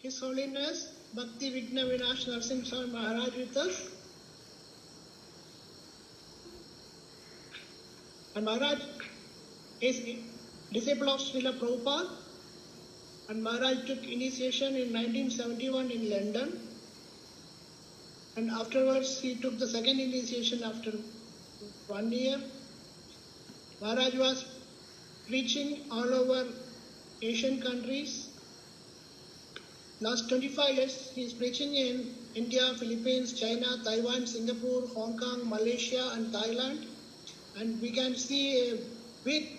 His Holiness BVV Narasimha Swami Maharaj with us. And Maharaj is a disciple of Srila Prabhupada. And Maharaj took initiation in 1971 in London. And afterwards he took the second initiation after 1 year. Maharaj was preaching all over Asian countries. Last 25 years he is preaching in India, Philippines, China, Taiwan, Singapore, Hong Kong, Malaysia and Thailand. And we can see a big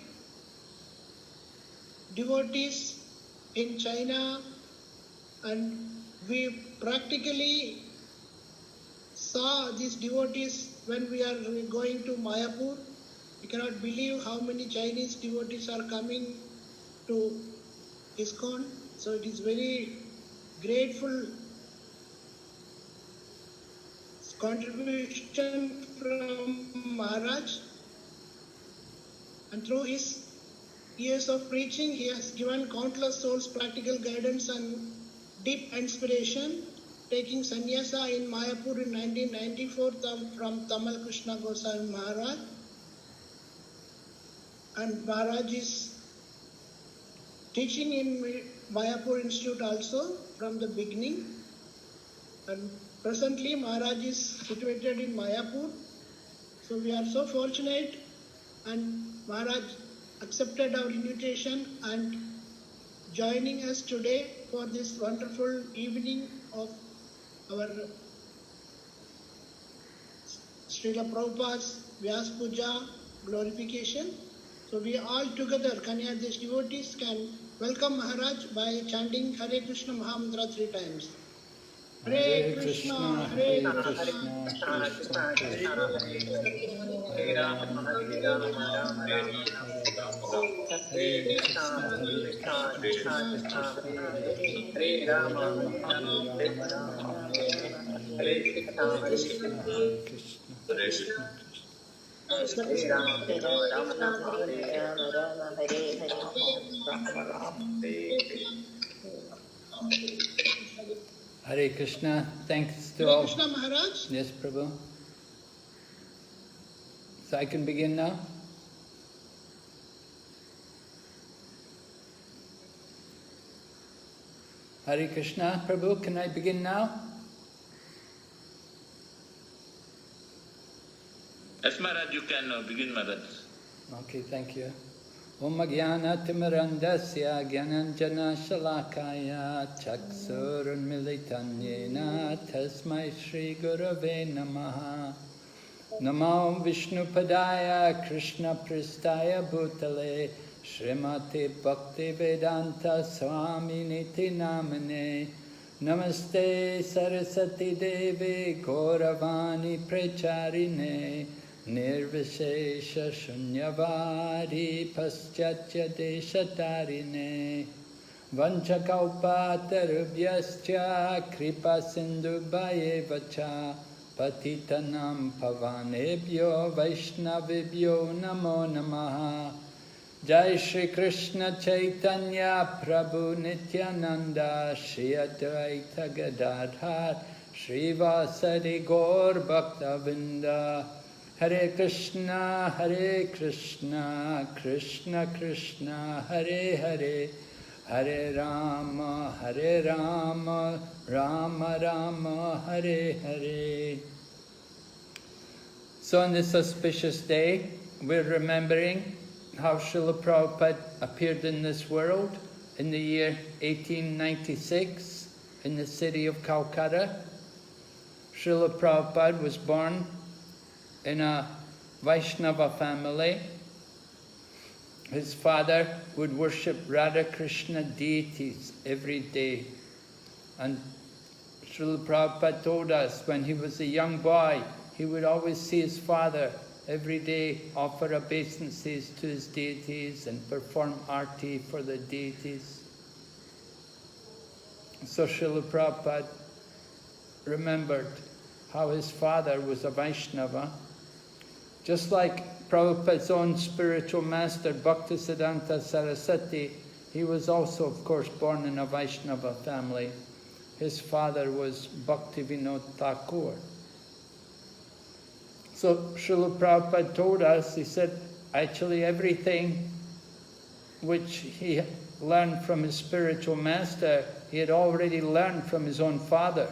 devotees in China, and we practically saw these devotees when we are going to Mayapur. We cannot believe how many Chinese devotees are coming to ISKCON. So it is very grateful contribution from Maharaj. And through his years of preaching, he has given countless souls practical guidance and deep inspiration, taking sannyasa in Mayapur in 1994 from Tamal Krishna Goswami Maharaj. And Maharaj is teaching in Mayapur Institute also from the beginning. And presently Maharaj is situated in Mayapur. So we are so fortunate, and Maharaj accepted our invitation and joining us today for this wonderful evening of our Srila Prabhupada's Vyasa Puja glorification. So we all together, Kanyadesh devotees, can welcome Maharaj by chanting Hare Krishna Mahamantra 3 times. Hare Krishna, Hare Krishna, Krishna Krishna, Hare Rama, Hare Rama, Hare Hare Krishna, thanks to Hare all. Krishna Maharaj. Yes, Prabhu. So I can begin now? Hare Krishna, Prabhu, can I begin now? Yes, Maharaj, you can begin, Maharaj. Okay, thank you. Om Jnana Timirandasya Jnananjana Shalakaya Chaksurunmilitanyena Tasmai Shri Gurave Namaha Namo Vishnupadaya Krishna Pristaya Bhutale Srimati Bhakti Vedanta Swami Niti Namane Namaste Sarasati Devi Gauravani Pracharine Nirvishesha Shunyavadi Paschatya Deshatarine Vanchakalpatarubhyascha Kripa Sindhubayevacha Patitanam Pavanebhyo Vaishnavibhyo Namo Namaha Jai Shri Krishna Chaitanya Prabhu Nityananda Shri Advaita Gadadhar Shri Vasadi Gaur Bhaktavinda Hare Krishna, Krishna Krishna, Hare Hare, Hare Rama, Rama Rama, Hare Hare. So on this auspicious day, we're remembering how Srila Prabhupada appeared in this world in the year 1896 in the city of Calcutta. Srila Prabhupada was born in a Vaishnava family. His father would worship Radha Krishna deities every day. And Srila Prabhupada told us when he was a young boy, he would always see his father every day offer obeisances to his deities and perform arti for the deities. So Srila Prabhupada remembered how his father was a Vaishnava. Just like Prabhupada's own spiritual master, Bhaktisiddhanta Saraswati, he was also, of course, born in a Vaishnava family. his father was Bhaktivinoda Thakur. So Srila Prabhupada told us, he said, actually everything which he learned from his spiritual master, he had already learned from his own father.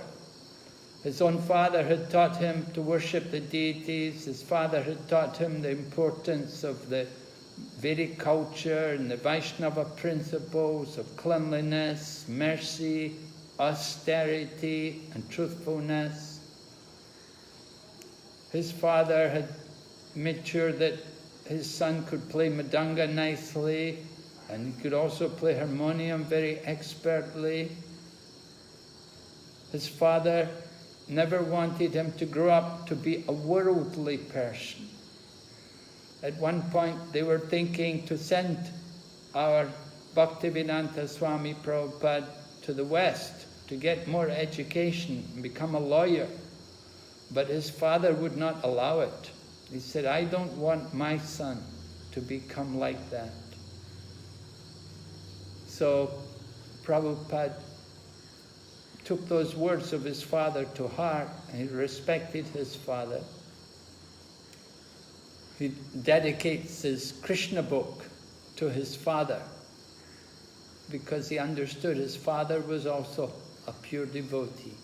His own father had taught him to worship the deities. His father had taught him the importance of the Vedic culture and the Vaishnava principles of cleanliness, mercy, austerity, and truthfulness. His father had made sure that his son could play mridanga nicely, and he could also play harmonium very expertly. His father never wanted him to grow up to be a worldly person. At one point they were thinking to send our Bhaktivedanta Swami Prabhupada to the West to get more education and become a lawyer. But his father would not allow it. He said, I don't want my son to become like that. So Prabhupada took those words of his father to heart, and he respected his father. He dedicates his Krishna book to his father because he understood his father was also a pure devotee.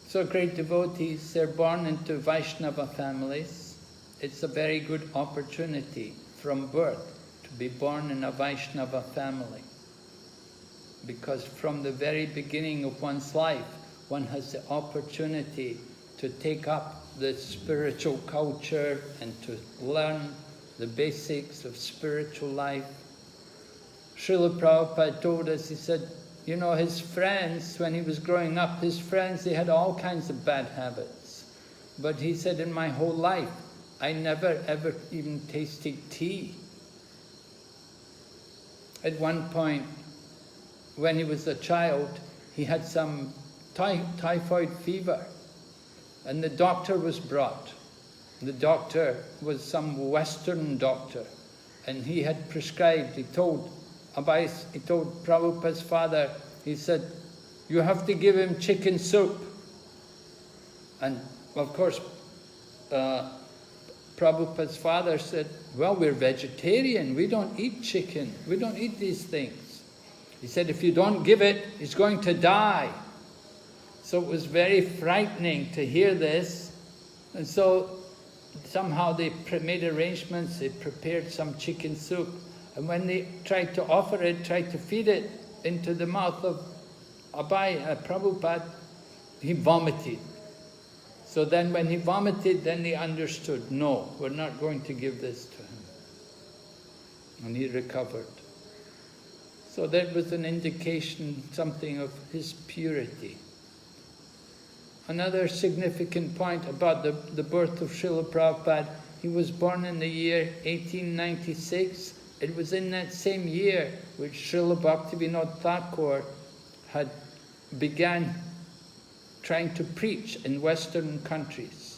So great devotees, they're born into Vaishnava families. It's a very good opportunity from birth to be born in a Vaishnava family. Because from the very beginning of one's life, one has the opportunity to take up the spiritual culture and to learn the basics of spiritual life. Srila Prabhupada told us, he said, you know, his friends, when he was growing up, his friends, they had all kinds of bad habits. But he said, in my whole life, I never ever even tasted tea. At one point, when he was a child, he had some typhoid fever, and the doctor was brought. The doctor was some Western doctor, and he had prescribed, he told Prabhupada's father, he said, you have to give him chicken soup. And of course, Prabhupada's father said, well, we're vegetarian, we don't eat chicken, we don't eat these things. He said, if you don't give it, he's going to die. So it was very frightening to hear this. And so somehow they made arrangements, they prepared some chicken soup. And when they tried to offer it, tried to feed it into the mouth of Prabhupada, he vomited. So then when he vomited, then they understood, no, we're not going to give this to him. And he recovered. So that was an indication, something of his purity. Another significant point about the birth of Srila Prabhupada, he was born in the year 1896. It was in that same year which Srila Bhaktivinoda Thakur had began trying to preach in Western countries.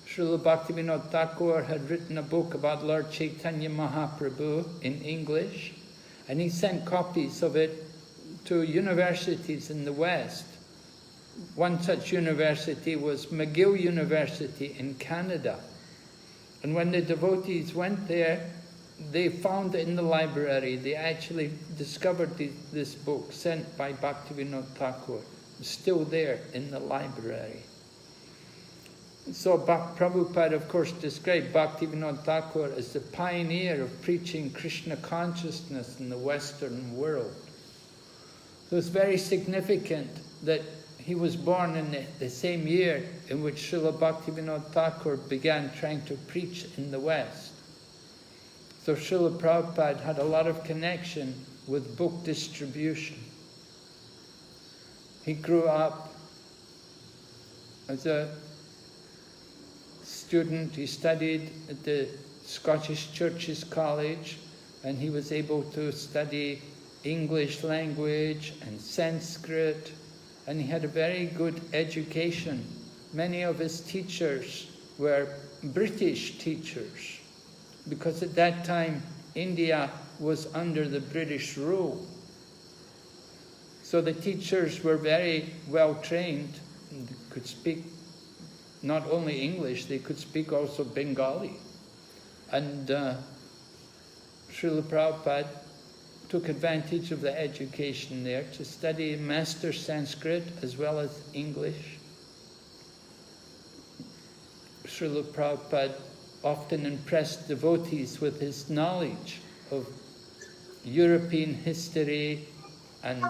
Srila Bhaktivinoda Thakur had written a book about Lord Chaitanya Mahaprabhu in English, and he sent copies of it to universities in the West. One such university was McGill University in Canada. And when the devotees went there, they found in the library, they actually discovered this book sent by Bhaktivinoda Thakur. It's still there in the library. So Prabhupada, of course, described Bhaktivinoda Thakur as the pioneer of preaching Krishna consciousness in the Western world. So it's very significant that he was born in the same year in which Srila Bhaktivinoda Thakur began trying to preach in the West. So Srila Prabhupada had a lot of connection with book distribution. He grew up as a student. He studied at the Scottish Churches College, and he was able to study English language and Sanskrit, and he had a very good education. Many of his teachers were British teachers, because at that time India was under the British rule. So the teachers were very well trained and could speak not only English, they could speak also Bengali. And Srila Prabhupada took advantage of the education there to study and master Sanskrit as well as English. Srila Prabhupada often impressed devotees with his knowledge of European history and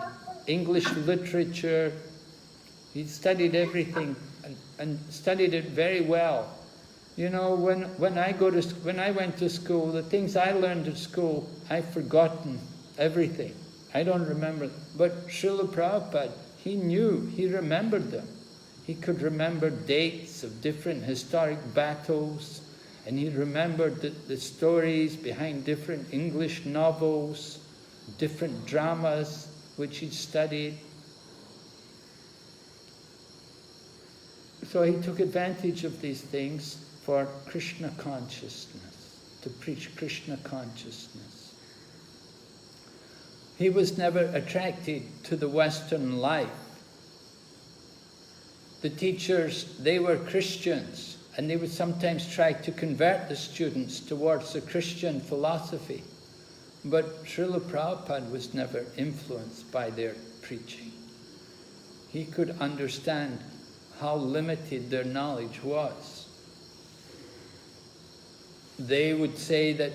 English literature. He studied everything and studied it very well. You know, when I went to school, the things I learned at school, I've forgotten everything. I don't remember. But Srila Prabhupada, he knew, he remembered them. He could remember dates of different historic battles, and he remembered the stories behind different English novels, different dramas which he studied. So he took advantage of these things for Krishna consciousness, to preach Krishna consciousness. He was never attracted to the Western life. The teachers, they were Christians, and they would sometimes try to convert the students towards the Christian philosophy. But Srila Prabhupada was never influenced by their preaching. He could understand how limited their knowledge was. They would say that,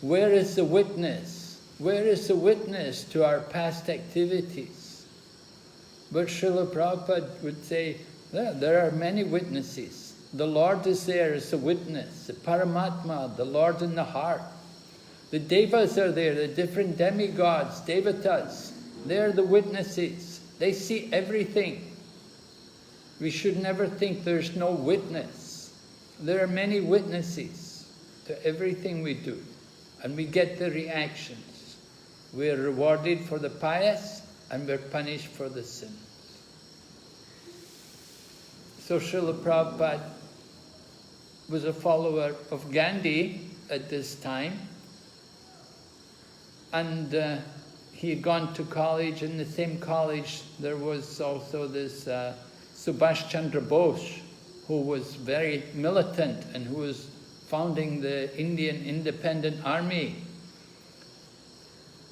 where is the witness? Where is the witness to our past activities? But Srila Prabhupada would say, there are many witnesses. The Lord is there as a witness, the Paramatma, the Lord in the heart. The Devas are there, the different demigods, Devatas. They're the witnesses. They see everything. We should never think there's no witness. There are many witnesses to everything we do, and we get the reactions. We are rewarded for the pious, and we're punished for the sin. So Srila Prabhupada was a follower of Gandhi at this time, and he had gone to college. In the same college there was also this Subhash Chandra Bose, who was very militant and who was founding the Indian Independent Army.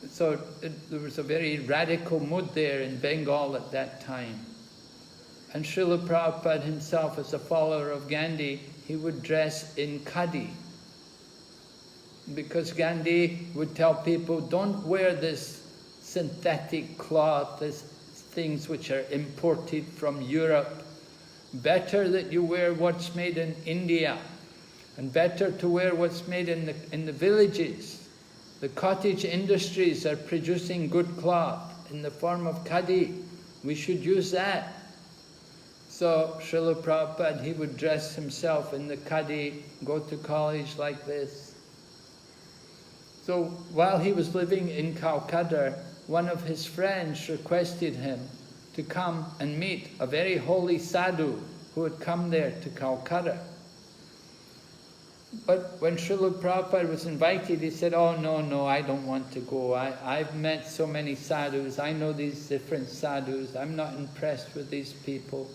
So there was a very radical mood there in Bengal at that time. And Srila Prabhupada himself, as a follower of Gandhi, he would dress in khadi. Because Gandhi would tell people, don't wear this synthetic cloth, these things which are imported from Europe. Better that you wear what's made in India, and better to wear what's made in the villages. The cottage industries are producing good cloth in the form of khadi. We should use that. So Srila Prabhupada, he would dress himself in the khadi, go to college like this. So while he was living in Calcutta, one of his friends requested him to come and meet a very holy sadhu who had come there to Calcutta. But when Srila Prabhupada was invited, he said, oh no, I don't want to go. I've met so many sadhus, I know these different sadhus, I'm not impressed with these people,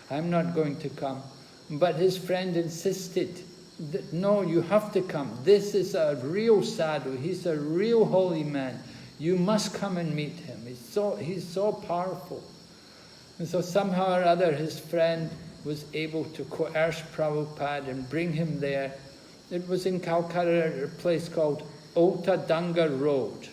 I'm not going to come. But his friend insisted, that, no, you have to come. This is a real sadhu, he's a real holy man. You must come and meet him. He's so powerful. And so somehow or other his friend was able to coerce Prabhupada and bring him there. It was in Calcutta at a place called Ottadanga Road.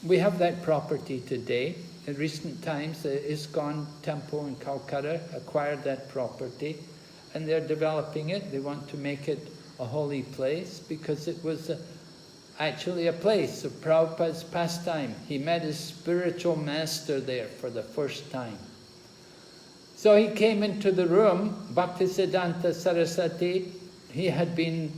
We have that property today. In recent times, the ISKCON temple in Calcutta acquired that property, and they're developing it. They want to make it a holy place because it was actually a place of Prabhupada's pastime. He met his spiritual master there for the first time. So he came into the room, Bhaktisiddhanta Saraswati. He had been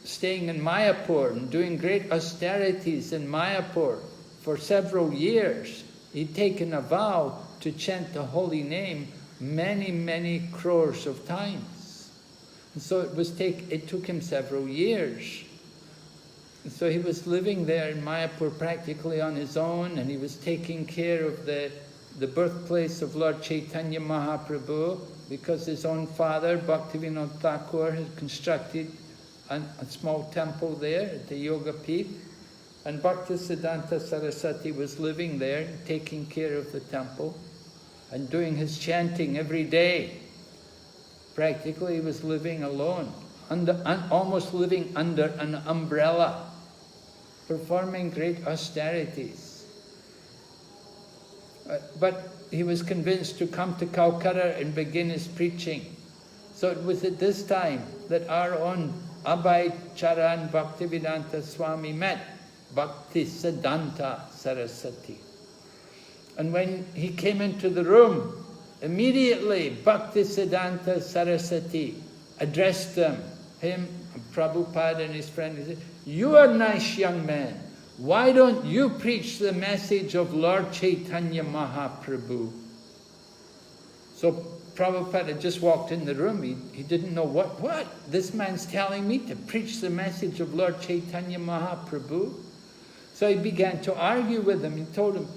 staying in Mayapur and doing great austerities in Mayapur for several years. He'd taken a vow to chant the holy name many crores of times. And so it took him several years. So he was living there in Mayapur practically on his own, and he was taking care of the birthplace of Lord Chaitanya Mahaprabhu, because his own father, Bhaktivinoda Thakur, had constructed a small temple there at the Yoga Peeth, and Bhaktisiddhanta Saraswati was living there, taking care of the temple and doing his chanting every day. Practically he was living alone, almost living under an umbrella, performing great austerities. But he was convinced to come to Calcutta and begin his preaching. So it was at this time that our own Abhay Charan Bhaktivedanta Swami met Bhaktisiddhanta Saraswati. And when he came into the room, immediately Bhaktisiddhanta Saraswati addressed him, Prabhupada and his friend. He said, "You are a nice young man. Why don't you preach the message of Lord Chaitanya Mahaprabhu?" So Prabhupada had just walked in the room. He didn't know what? This man's telling me to preach the message of Lord Chaitanya Mahaprabhu? So he began to argue with him. He told him,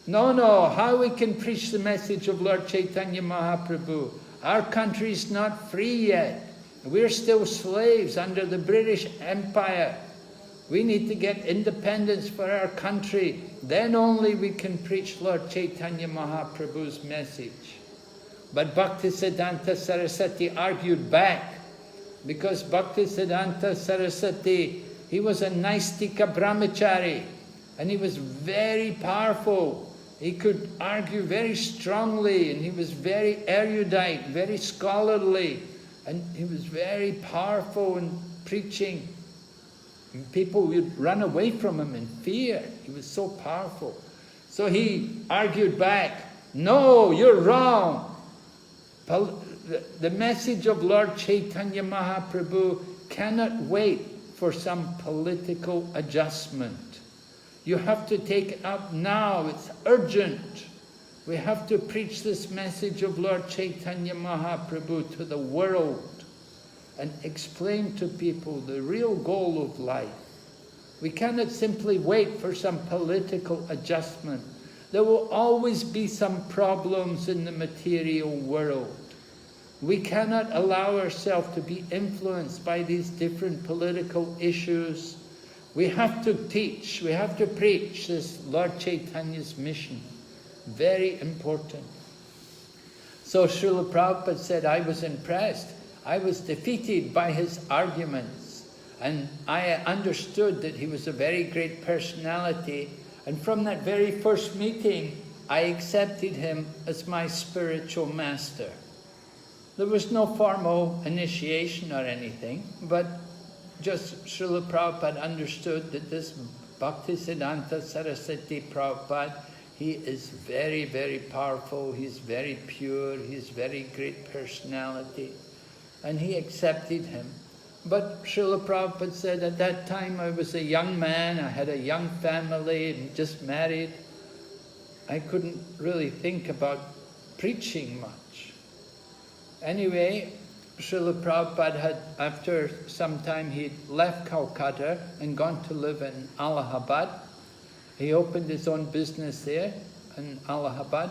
No, how we can preach the message of Lord Chaitanya Mahaprabhu? Our country is not free yet. We're still slaves under the British Empire. We need to get independence for our country. Then only we can preach Lord Chaitanya Mahaprabhu's message. But Bhaktisiddhanta Saraswati argued back, because Bhaktisiddhanta Saraswati, he was a Naistika brahmachari, and he was very powerful. He could argue very strongly, and he was very erudite, very scholarly, and he was very powerful in preaching. And people would run away from him in fear. He was so powerful. So he argued back, "No, you're wrong. The message of Lord Chaitanya Mahaprabhu cannot wait for some political adjustment. You have to take it up now. It's urgent. We have to preach this message of Lord Chaitanya Mahaprabhu to the world and explain to people the real goal of life. We cannot simply wait for some political adjustment. There will always be some problems in the material world. We cannot allow ourselves to be influenced by these different political issues. We have to teach, we have to preach this Lord Chaitanya's mission. Very important." So Srila Prabhupada said, "I was impressed. I was defeated by his arguments. And I understood that he was a very great personality. And from that very first meeting, I accepted him as my spiritual master." There was no formal initiation or anything, but just Srila Prabhupada understood that this Bhaktisiddhanta Saraswati Prabhupada, he is very, very powerful, he's very pure, he's very great personality, and he accepted him. But Srila Prabhupada said, at that time I was a young man, I had a young family, and just married. I couldn't really think about preaching much. Anyway, Srila Prabhupada had, after some time, he left Calcutta and gone to live in Allahabad. He opened his own business there in Allahabad,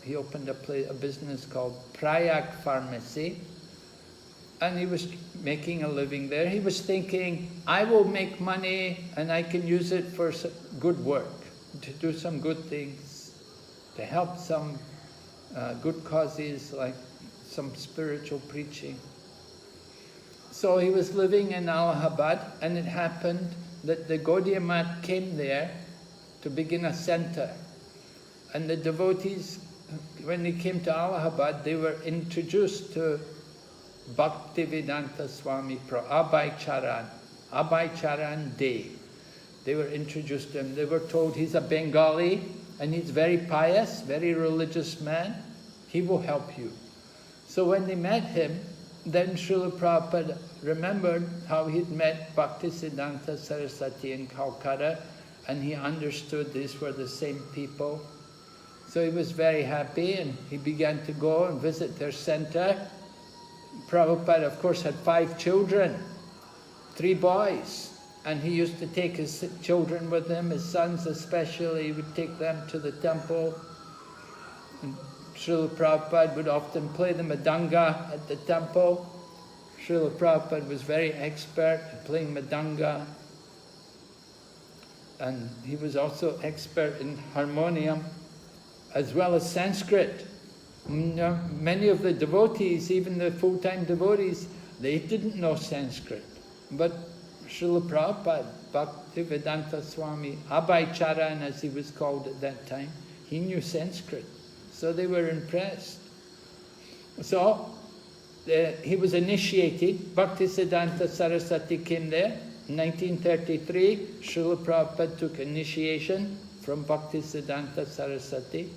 he opened a business called Prayag Pharmacy. And he was making a living there. He was thinking, I will make money and I can use it for good work, to do some good things, to help some good causes like some spiritual preaching. So he was living in Allahabad, and it happened that the Gaudiya Math came there to begin a center. And the devotees, when they came to Allahabad, they were introduced to Bhaktivedanta Swami, Abhay Charan Day. They were introduced to him. They were told he's a Bengali and he's very pious, very religious man. He will help you. So when they met him, then Srila Prabhupada remembered how he'd met Bhaktisiddhanta Saraswati in Calcutta, and he understood these were the same people. So he was very happy, and he began to go and visit their center. Prabhupada, of course, had 5 children, 3 boys. And he used to take his children with him, his sons especially. He would take them to the temple. And Srila Prabhupada would often play the Madanga at the temple. Srila Prabhupada was very expert at playing Madanga. And he was also expert in harmonium, as well as Sanskrit. Many of the devotees, even the full-time devotees, they didn't know Sanskrit. But Srila Prabhupada, Bhaktivedanta Swami, Abhaycharan as he was called at that time, he knew Sanskrit. So they were impressed. So he was initiated. Bhaktisiddhanta Saraswati came there. In 1933, Srila Prabhupada took initiation from Bhaktisiddhanta Saraswati.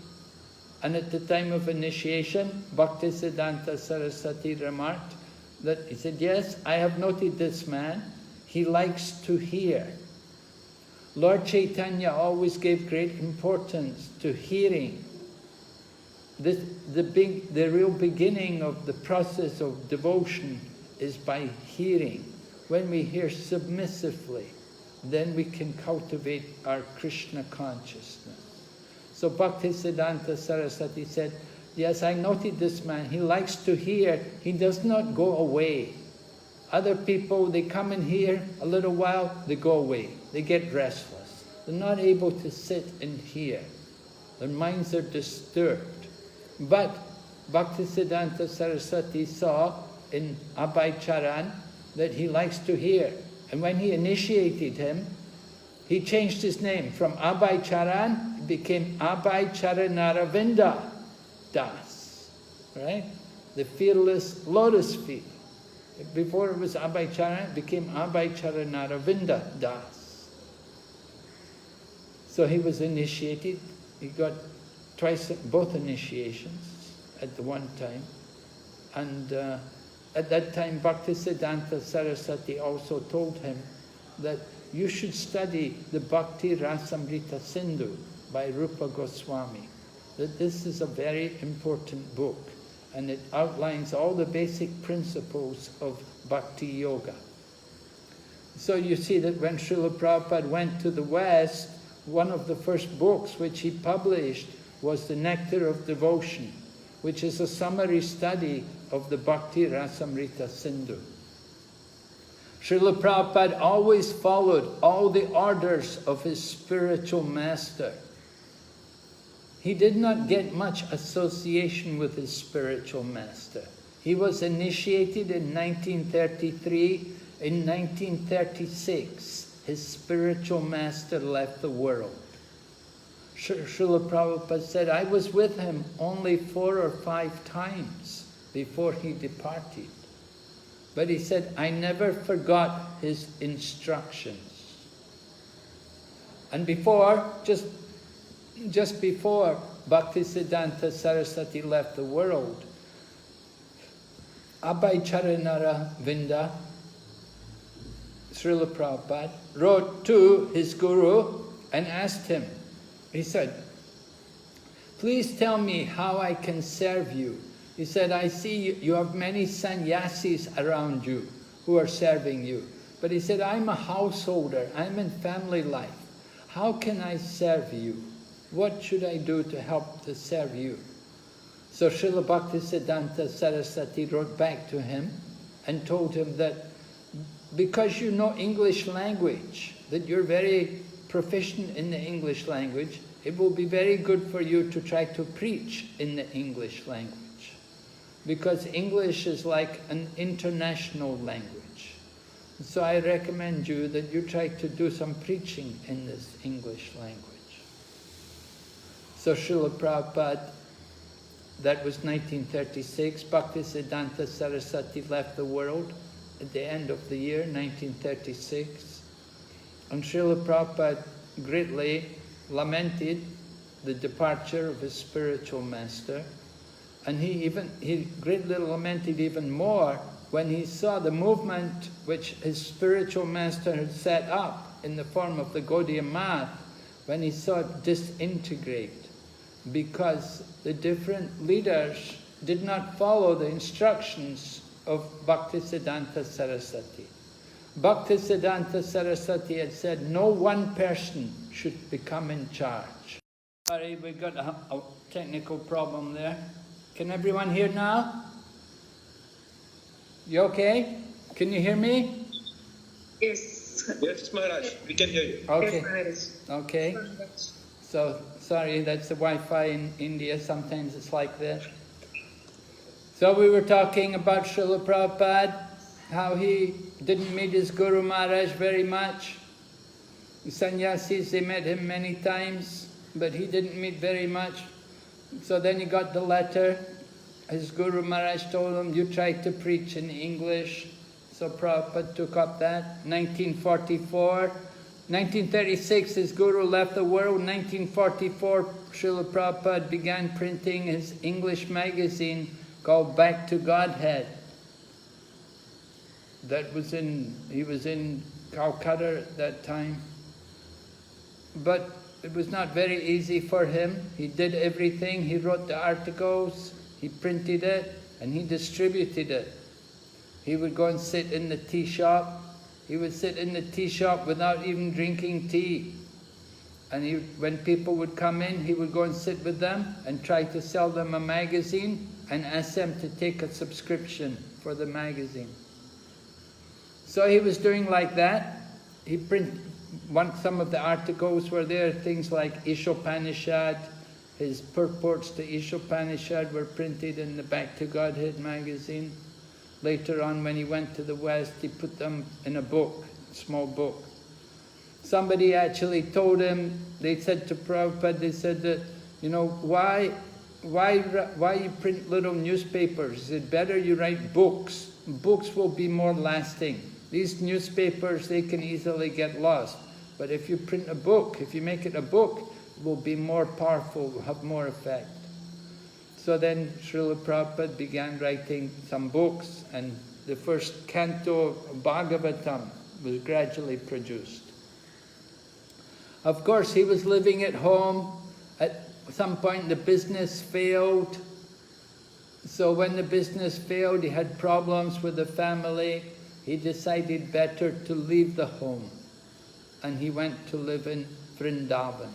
And at the time of initiation, Bhaktisiddhanta Saraswati remarked that, he said, yes, I have noted this man. He likes to hear. Lord Chaitanya always gave great importance to hearing. The real beginning of the process of devotion is by hearing. When we hear submissively, then we can cultivate our Krishna consciousness. So Bhaktisiddhanta Saraswati said, yes, I noted this man. He likes to hear. He does not go away. Other people, they come and hear a little while, they go away. They get restless. They're not able to sit and hear. Their minds are disturbed. But Bhaktisiddhanta Saraswati saw in Abhaycharan that he likes to hear. And when he initiated him, he changed his name. From Abhaycharan, it became Abhaycharanaravinda Das. Right? The fearless lotus feet. Before it was Abhaycharan, it became Abhaycharanaravinda Das. So he was initiated. He got both initiations at the one time. And at that time, Bhaktisiddhanta Saraswati also told him that you should study the Bhakti Rasamrita Sindhu by Rupa Goswami. That this is a very important book, and it outlines all the basic principles of Bhakti Yoga. So you see that when Srila Prabhupada went to the West, one of the first books which he published was the Nectar of Devotion, which is a summary study of the Bhakti Rasamrita Sindhu. Srila Prabhupada always followed all the orders of his spiritual master. He did not get much association with his spiritual master. He was initiated in 1933. In 1936, his spiritual master left the world. Srila Prabhupada said, I was with him only 4 or 5 times before he departed. But he said, I never forgot his instructions. And before, just before Bhaktisiddhanta Saraswati left the world, Abhaycharanaravinda, Srila Prabhupada, wrote to his guru and asked him, he said, please tell me how I can serve you. He said, I see you have many sannyasis around you who are serving you. But he said, I'm a householder, I'm in family life. How can I serve you? What should I do to help to serve you? So Srila Bhaktisiddhanta Saraswati wrote back to him and told him that because you know English language, that you're very proficient in the English language, it will be very good for you to try to preach in the English language. Because English is like an international language. So I recommend you that you try to do some preaching in this English language. So Srila Prabhupada, that was 1936, Bhaktisiddhanta Saraswati left the world at the end of the year, 1936. And Srila Prabhupada greatly lamented the departure of his spiritual master. And he greatly lamented even more when he saw the movement which his spiritual master had set up in the form of the Gaudiya Math, when he saw it disintegrate, because the different leaders did not follow the instructions of Bhaktisiddhanta Saraswati. Bhaktisiddhanta Saraswati had said, no one person should become in charge. Sorry, we got a technical problem there. Can everyone hear now? You okay? Can you hear me? Yes. Yes, Maharaj, we can hear you. Okay. Yes, Okay. So, sorry, that's the Wi-Fi in India. Sometimes it's like this. So we were talking about Srila Prabhupada, how he didn't meet his Guru Maharaj very much. The sannyasis, they met him many times, but he didn't meet very much. So then he got the letter. His Guru Maharaj told him, you try to preach in English. So Prabhupada took up that. 1944. 1936, his Guru left the world. 1944, Srila Prabhupada began printing his English magazine called Back to Godhead. He was in Calcutta at that time. But it was not very easy for him. He did everything. He wrote the articles, he printed it, and he distributed it. He would go and sit in the tea shop. He would sit in the tea shop without even drinking tea. And when people would come in, he would go and sit with them and try to sell them a magazine and ask them to take a subscription for the magazine. So he was doing like that. Some of the articles were there, things like Ishopanishad. His purports to Ishopanishad were printed in the Back to Godhead magazine. Later on, when he went to the West, he put them in a book, small book. Somebody actually told him, they said to Prabhupada, they said that, why you print little newspapers? He said, better you write books. Books will be more lasting. These newspapers, they can easily get lost. But if you print a book, if you make it a book, it will be more powerful, will have more effect. So then Srila Prabhupada began writing some books, and the first canto of Bhagavatam was gradually produced. Of course, he was living at home. At some point the business failed. So when the business failed, he had problems with the family. He decided better to leave the home. And he went to live in Vrindavan.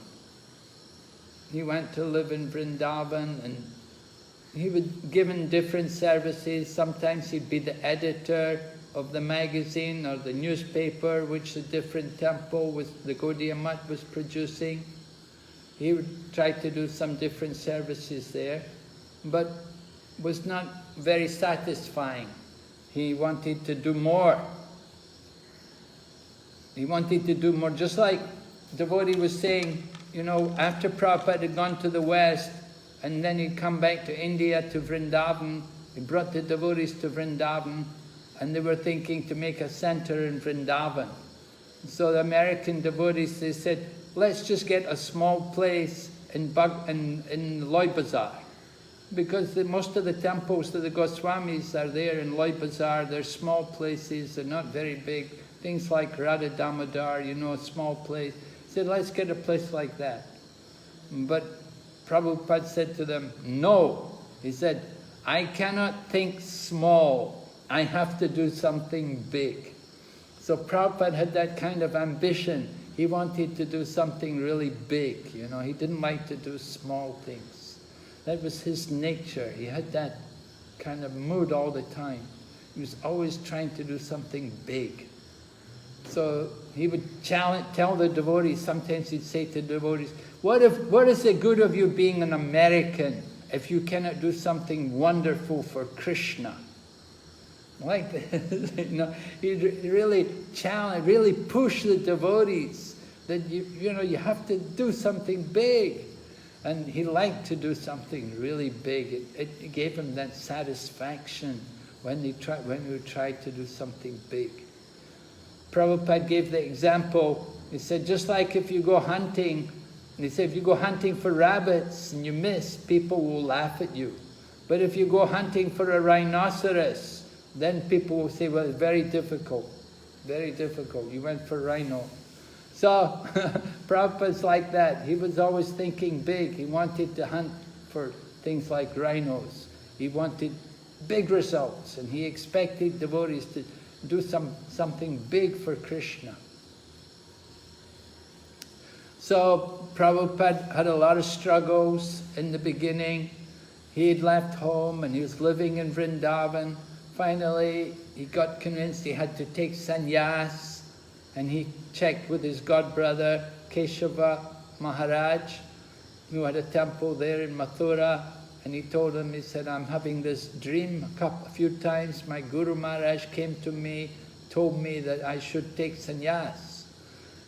He went to live in Vrindavan, and he was given different services. Sometimes he'd be the editor of the magazine or the newspaper which the different temple, the Gaudiya Math was producing. He would try to do some different services there, but was not very satisfying. He wanted to do more. He wanted to do more. Just like devotee was saying, after Prabhupada had gone to the West, and then he'd come back to India, to Vrindavan, he brought the devotees to Vrindavan, and they were thinking to make a center in Vrindavan. So the American devotees, they said, let's just get a small place in Loy Bazaar. Because most of the temples of the Goswamis are there in Loy Bazaar. They're small places, they're not very big. Things like Radha Damodar, a small place. He said, let's get a place like that. But Prabhupada said to them, no. He said, I cannot think small. I have to do something big. So Prabhupada had that kind of ambition. He wanted to do something really big. He didn't like to do small things. That was his nature. He had that kind of mood all the time. He was always trying to do something big. So he would tell the devotees, sometimes he'd say to devotees, what is the good of you being an American if you cannot do something wonderful for Krishna? Like this, he'd really challenge, really push the devotees that you have to do something big. And he liked to do something really big. It gave him that satisfaction when we tried to do something big. Prabhupada gave the example. He said, just like if you go hunting, and he said, if you go hunting for rabbits and you miss, people will laugh at you. But if you go hunting for a rhinoceros, then people will say, well, it's very difficult. Very difficult. You went for rhino. So, Prabhupada's like that. He was always thinking big. He wanted to hunt for things like rhinos. He wanted big results, and he expected devotees do something big for Krishna. So Prabhupada had a lot of struggles in the beginning. He had left home and he was living in Vrindavan. Finally, he got convinced he had to take sannyas, and he checked with his godbrother Keshava Maharaj, who had a temple there in Mathura, and he told him, he said, I'm having this dream a few times. My Guru Maharaj came to me, told me that I should take sannyas.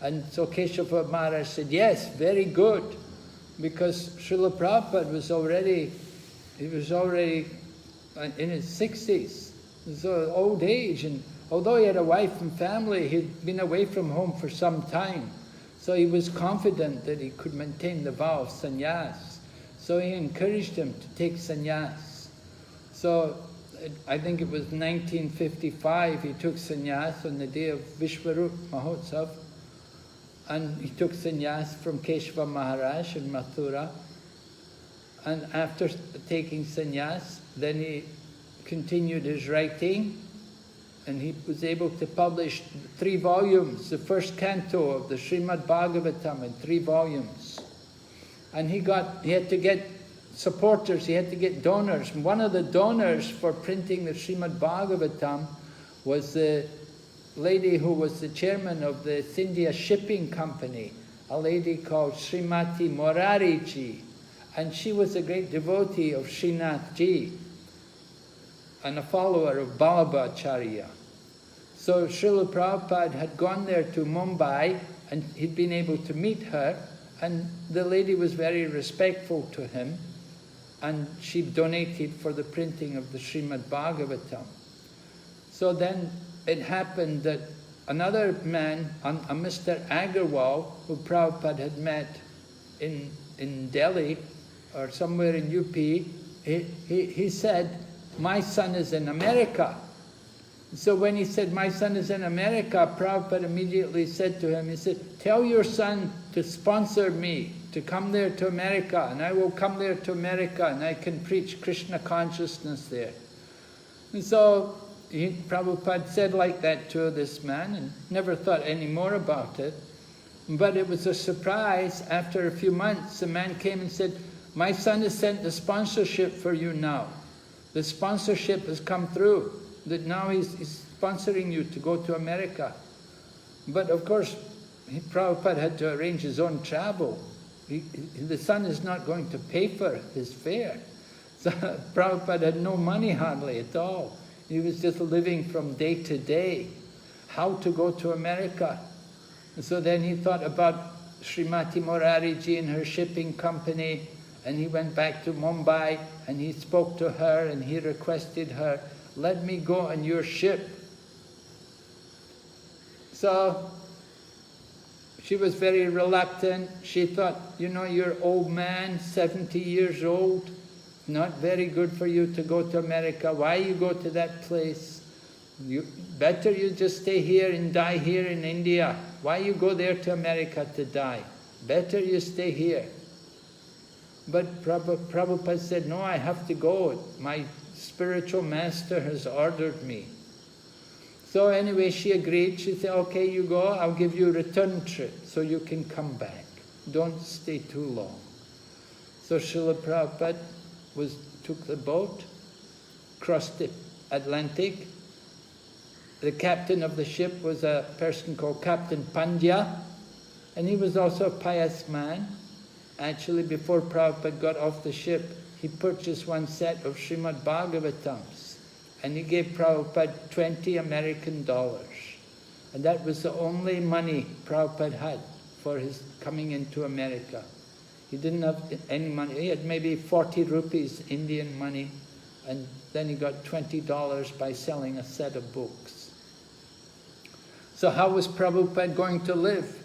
And so Keshava Maharaj said, yes, very good, because Srila Prabhupada was already in his 60s, so old age, and although he had a wife and family, he'd been away from home for some time. So he was confident that he could maintain the vow of sannyas. So he encouraged him to take sannyas. So I think it was 1955 he took sannyas on the day of Vishwarup Mahotsav. And he took sannyas from Keshava Maharaj in Mathura. And after taking sannyas, then he continued his writing, and he was able to publish 3 volumes, the first canto of the Srimad Bhagavatam in 3 volumes. And he had to get supporters, he had to get donors. And one of the donors for printing the Srimad Bhagavatam was the lady who was the chairman of the Scindia Shipping Company, a lady called Srimati Morariji. And she was a great devotee of Srinath Ji and a follower of Ballabhacharya. So Srila Prabhupada had gone there to Mumbai, and he'd been able to meet her, and the lady was very respectful to him, and she donated for the printing of the Srimad Bhagavatam. So then it happened that another man, a Mr. Agarwal, who Prabhupada had met in Delhi or somewhere in UP, he said, my son is in America. So when he said, my son is in America, Prabhupada immediately said to him, he said, tell your son to sponsor me, to come there to America, and I will come there to America, and I can preach Krishna consciousness there. And so Prabhupada said like that to this man, and never thought any more about it. But it was a surprise. After a few months, the man came and said, my son has sent the sponsorship for you now. The sponsorship has come through, that now he's sponsoring you to go to America. But of course, Prabhupada had to arrange his own travel. The son is not going to pay for his fare. So Prabhupada had no money hardly at all. He was just living from day to day, how to go to America. And so then he thought about Srimati Morariji and her shipping company, and he went back to Mumbai, and he spoke to her, and he requested her, let me go on your ship. So she was very reluctant. She thought, you know, you're an old man, 70 years old, not very good for you to go to America. Why you go to that place? Better you just stay here and die here in India. Why you go there to America to die? Better you stay here. But Prabhupada said, no, I have to go. My spiritual master has ordered me. So anyway, she agreed. She said, okay, you go. I'll give you a return trip so you can come back. Don't stay too long. So Srila Prabhupada took the boat, crossed the Atlantic. The captain of the ship was a person called Captain Pandya, and he was also a pious man. Actually, before Prabhupada got off the ship, he purchased one set of Srimad Bhagavatams, and he gave Prabhupada $20 American. And that was the only money Prabhupada had for his coming into America. He didn't have any money. He had maybe 40 rupees Indian money, and then he got $20 by selling a set of books. So how was Prabhupada going to live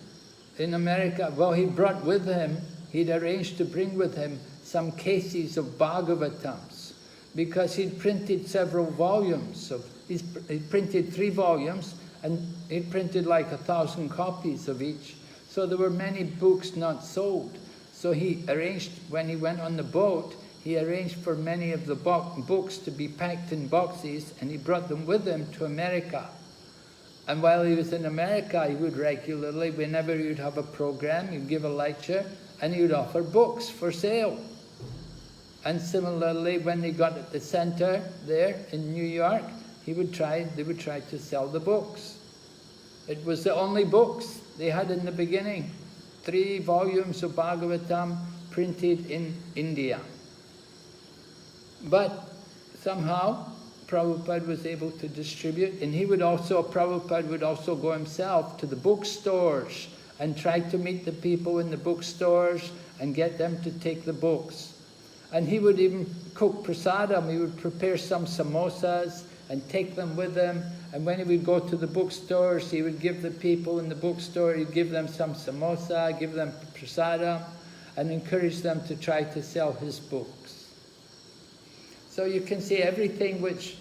in America? Well, he brought with him, he'd arranged to bring with him some cases of Bhagavatams, because he'd printed several volumes. He printed 3 volumes, and he printed like 1,000 copies of each. So there were many books not sold. So he arranged, when he went on the boat, he arranged for many of the books to be packed in boxes, and he brought them with him to America. And while he was in America, he would regularly, whenever he would have a program, he'd give a lecture, and he would offer books for sale. And similarly, when they got at the center there in New York, they would try to sell the books. It was the only books they had in the beginning. 3 volumes of Bhagavatam printed in India. But somehow, Prabhupada was able to distribute, and Prabhupada would also go himself to the bookstores and try to meet the people in the bookstores and get them to take the books. And he would even cook prasadam. He would prepare some samosas and take them with him. And when he would go to the bookstores, he would give the people in the bookstore, he'd give them some samosa, give them prasadam, and encourage them to try to sell his books. So you can see everything which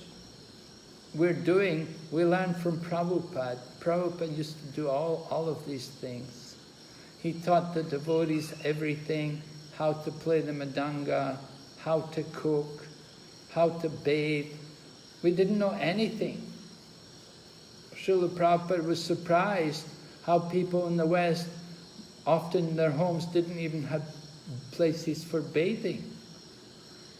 we're doing, we learn from Prabhupada. Prabhupada used to do all of these things. He taught the devotees everything, how to play the mridanga, how to cook, how to bathe. We didn't know anything. Srila Prabhupada was surprised how people in the West, often in their homes, didn't even have places for bathing.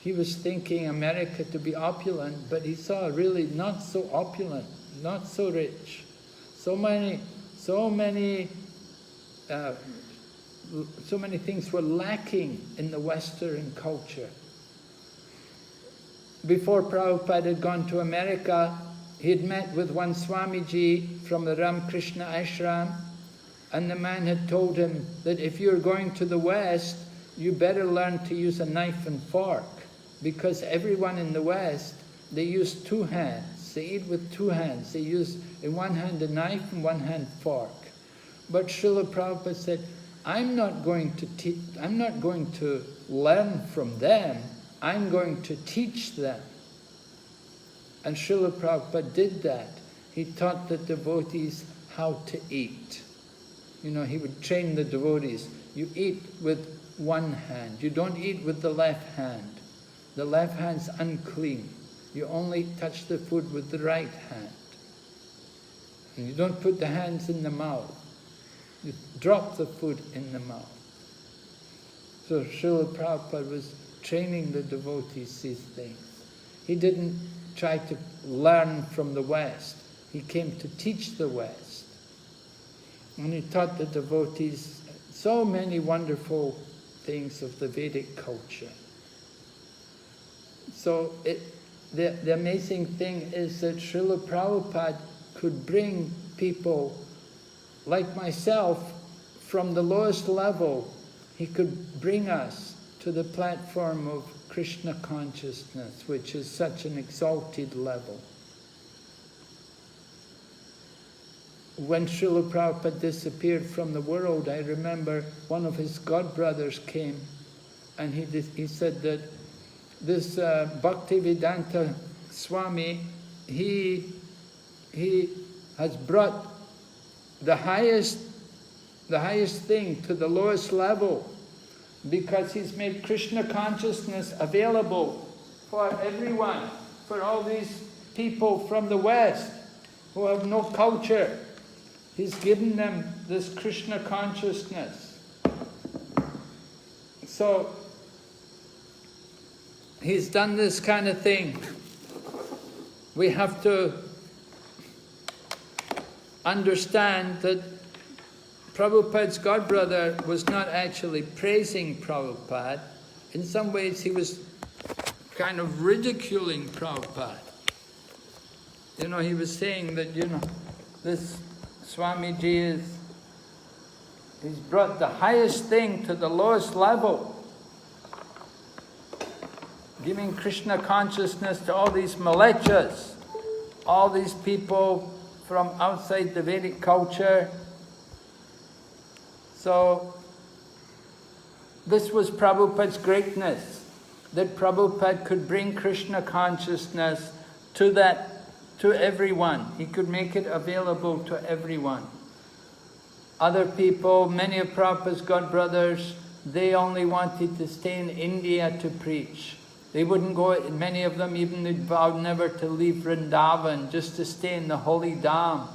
He was thinking America to be opulent, but he saw really not so opulent, not so rich. So many things were lacking in the Western culture. Before Prabhupada had gone to America, he had met with one Swamiji from the Ramakrishna ashram, and the man had told him that if you're going to the West, you better learn to use a knife and fork, because everyone in the West, they use 2 hands. They eat with 2 hands. They use in one hand a knife and one hand fork. But Srila Prabhupada said, I'm not going to learn from them. I'm going to teach them. And Srila Prabhupada did that. He taught the devotees how to eat. You know, he would train the devotees. You eat with one hand. You don't eat with the left hand. The left hand's unclean. You only touch the food with the right hand. And you don't put the hands in the mouth. You drop the food in the mouth. So Srila Prabhupada was training the devotees these things. He didn't try to learn from the West. He came to teach the West. And he taught the devotees so many wonderful things of the Vedic culture. So the amazing thing is that Srila Prabhupada could bring people like myself from the lowest level. He could bring us to the platform of Krishna consciousness, which is such an exalted level. When Srila Prabhupada disappeared from the world, I remember one of his godbrothers came, and he said that this Bhaktivedanta Swami, he has brought the highest thing to the lowest level, because he's made Krishna consciousness available for everyone, for all these people from the West who have no culture. He's given them this Krishna consciousness. So he's done this kind of thing. We have to understand that Prabhupada's godbrother was not actually praising Prabhupada. In some ways he was kind of ridiculing Prabhupada. You know, he was saying that, you know, this Swamiji he's brought the highest thing to the lowest level, giving Krishna consciousness to all these malechas, all these people from outside the Vedic culture. So this was Prabhupada's greatness, that Prabhupada could bring Krishna consciousness to everyone. He could make it available to everyone. Other people, many of Prabhupada's godbrothers, they only wanted to stay in India to preach. They wouldn't go, many of them even vowed never to leave Vrindavan, just to stay in the holy Dham.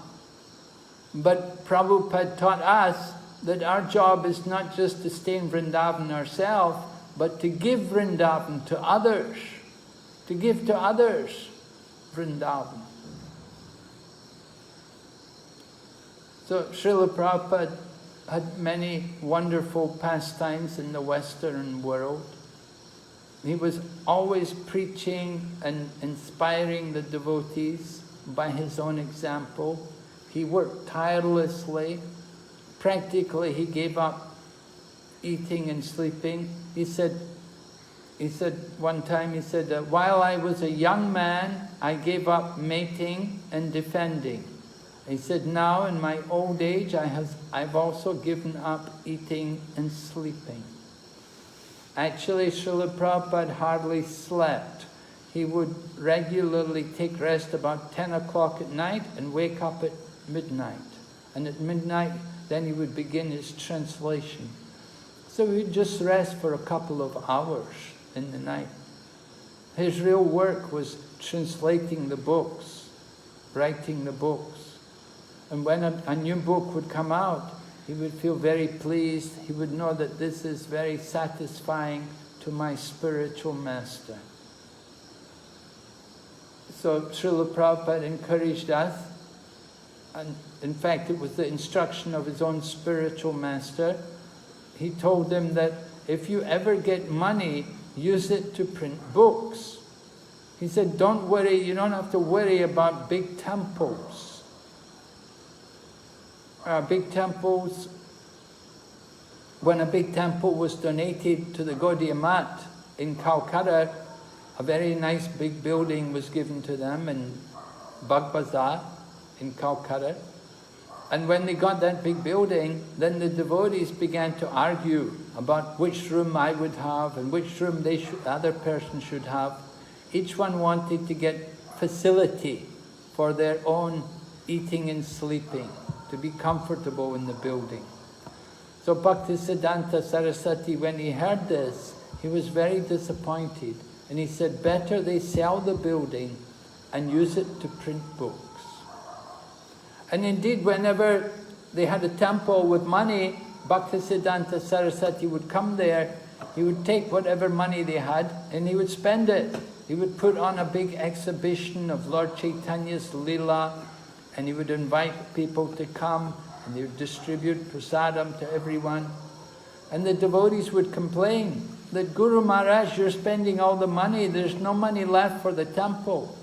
But Prabhupada taught us that our job is not just to stay in Vrindavan ourselves, but to give Vrindavan to others, to give to others Vrindavan. So Srila Prabhupada had many wonderful pastimes in the Western world. He was always preaching and inspiring the devotees by his own example. He worked tirelessly. Practically, he gave up eating and sleeping. He said one time, he said, while I was a young man, I gave up mating and defending. He said, now in my old age, I've also given up eating and sleeping. Actually, Srila Prabhupada hardly slept. He would regularly take rest about 10 o'clock at night and wake up at midnight. And at midnight, then he would begin his translation. So he'd just rest for a couple of hours in the night. His real work was translating the books, writing the books. And when a new book would come out, he would feel very pleased. He would know that this is very satisfying to my spiritual master. So Srila Prabhupada encouraged us, and in fact it was the instruction of his own spiritual master. He told them that if you ever get money, use it to print books. He said, don't worry, you don't have to worry about big temples. Big temples, when a big temple was donated to the Gaudiya Math in Calcutta, a very nice big building was given to them in Bagh Bazar in Calcutta. And when they got that big building, then the devotees began to argue about which room I would have and which room the other person should have. Each one wanted to get facility for their own eating and sleeping, to be comfortable in the building. So Bhaktisiddhanta Saraswati, when he heard this, he was very disappointed. And he said, better they sell the building and use it to print books. And indeed, whenever they had a temple with money, Bhaktisiddhanta Saraswati would come there, he would take whatever money they had and he would spend it. He would put on a big exhibition of Lord Chaitanya's Leela, and he would invite people to come, and they would distribute prasadam to everyone. And the devotees would complain that, Guru Maharaj, you're spending all the money, there's no money left for the temple.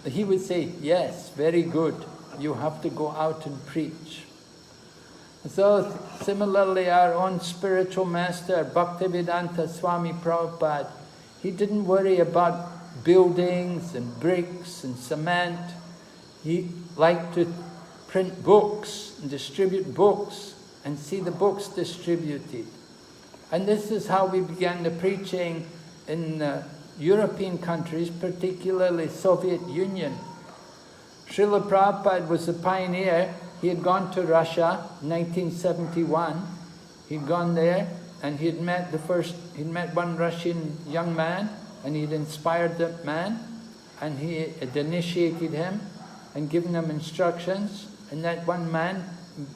He would say, yes, very good, you have to go out and preach. So similarly, our own spiritual master, Bhaktivedanta Swami Prabhupada, he didn't worry about buildings and bricks and cement. He liked to print books and distribute books and see the books distributed. And this is how we began the preaching in European countries, particularly Soviet Union. Srila Prabhupada was a pioneer. He had gone to Russia in 1971. He'd gone there and he'd met one Russian young man, and he'd inspired that man, and he had initiated him and given him instructions. And that one man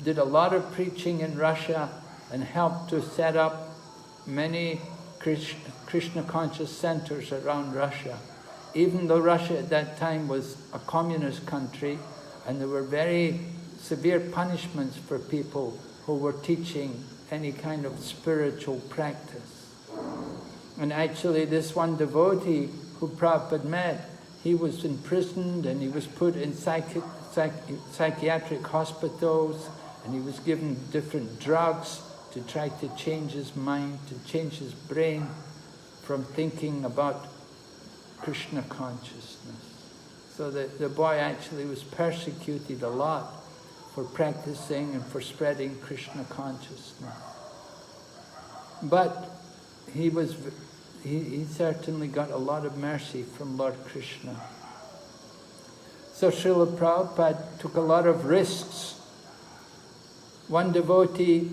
did a lot of preaching in Russia and helped to set up many Krishna conscious centers around Russia. Even though Russia at that time was a communist country, and there were very severe punishments for people who were teaching any kind of spiritual practice. And actually this one devotee who Prabhupada met, he was imprisoned and he was put in psychiatric hospitals, and he was given different drugs to try to change his mind, to change his brain from thinking about Krishna consciousness. So the boy actually was persecuted a lot for practicing and for spreading Krishna consciousness. But he certainly got a lot of mercy from Lord Krishna. So Srila Prabhupada took a lot of risks. One devotee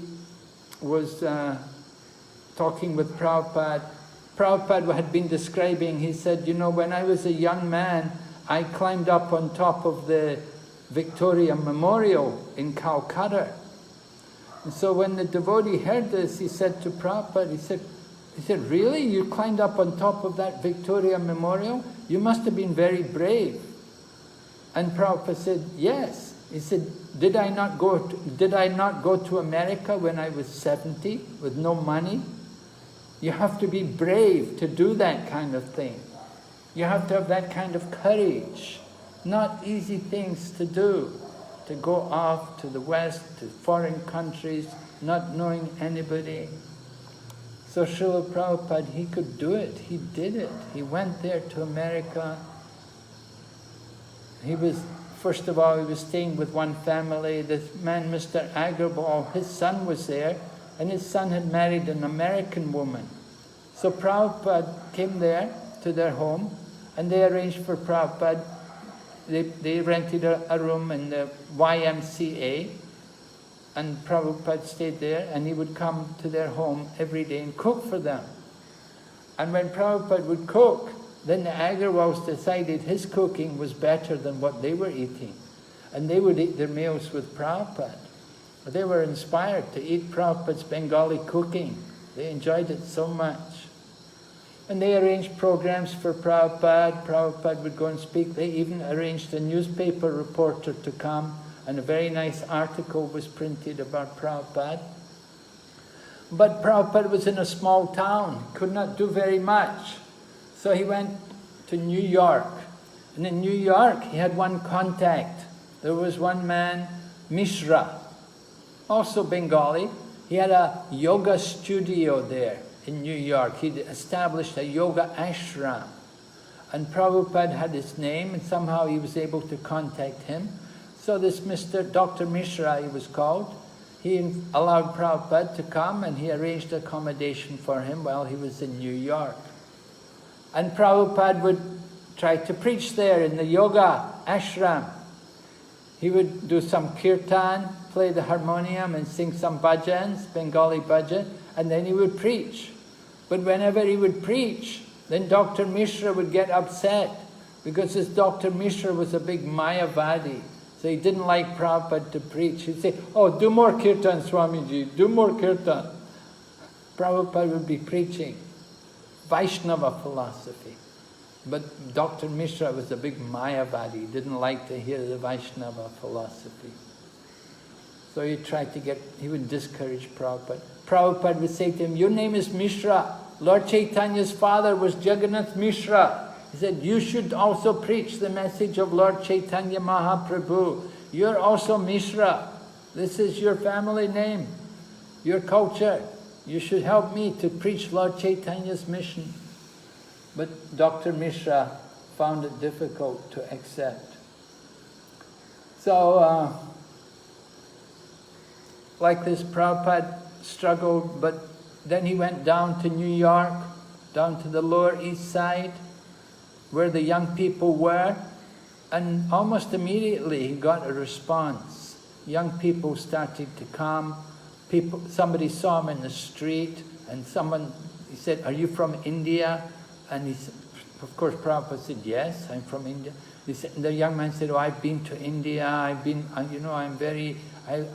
was talking with Prabhupada. Prabhupada had been describing, he said, you know, when I was a young man, I climbed up on top of the Victoria Memorial in Calcutta. And so when the devotee heard this, he said to Prabhupada, he said, really? You climbed up on top of that Victoria Memorial? You must have been very brave. And Prabhupada said, yes. He said, did I not go to America when I was 70 with no money? You have to be brave to do that kind of thing. You have to have that kind of courage. Not easy things to do. To go off to the West, to foreign countries, not knowing anybody. So Srila Prabhupada, he could do it. He did it. He went there to America. First of all, he was staying with one family. This man, Mr. Agrawal, his son was there, and his son had married an American woman. So Prabhupada came there to their home, and they arranged for Prabhupada. They rented a room in the YMCA, and Prabhupada stayed there, and he would come to their home every day and cook for them. And when Prabhupada would cook, then the Agrawals decided his cooking was better than what they were eating. And they would eat their meals with Prabhupada. They were inspired to eat Prabhupada's Bengali cooking. They enjoyed it so much. And they arranged programs for Prabhupada. Prabhupada would go and speak. They even arranged a newspaper reporter to come, and a very nice article was printed about Prabhupada. But Prabhupada was in a small town, could not do very much. So he went to New York. And in New York, he had one contact. There was one man, Mishra, also Bengali. He had a yoga studio there in New York. He'd established a yoga ashram. And Prabhupada had his name, and somehow he was able to contact him. So this Dr. Mishra, he was called, he allowed Prabhupada to come, and he arranged accommodation for him while he was in New York. And Prabhupada would try to preach there in the yoga ashram. He would do some kirtan, play the harmonium and sing some bhajans, Bengali bhajan, and then he would preach. But whenever he would preach, then Dr. Mishra would get upset, because this Dr. Mishra was a big Mayavadi. So he didn't like Prabhupada to preach. He'd say, oh, do more kirtan, Swamiji, do more kirtan. Prabhupada would be preaching Vaishnava philosophy. But Dr. Mishra was a big Mayavadi. He didn't like to hear the Vaishnava philosophy. So he would discourage Prabhupada. Prabhupada would say to him, your name is Mishra. Lord Chaitanya's father was Jagannath Mishra. He said, you should also preach the message of Lord Chaitanya Mahaprabhu. You're also Mishra. This is your family name, your culture. You should help me to preach Lord Chaitanya's mission. But Dr. Mishra found it difficult to accept. So, like this, Prabhupada struggled, but then he went down to New York, down to the Lower East Side, where the young people were, and almost immediately he got a response. Young people started to come. Somebody saw him in the street, and he said, are you from India? And he said, of course, Prabhupada said, yes, I'm from India. The young man said, oh, I've been to India,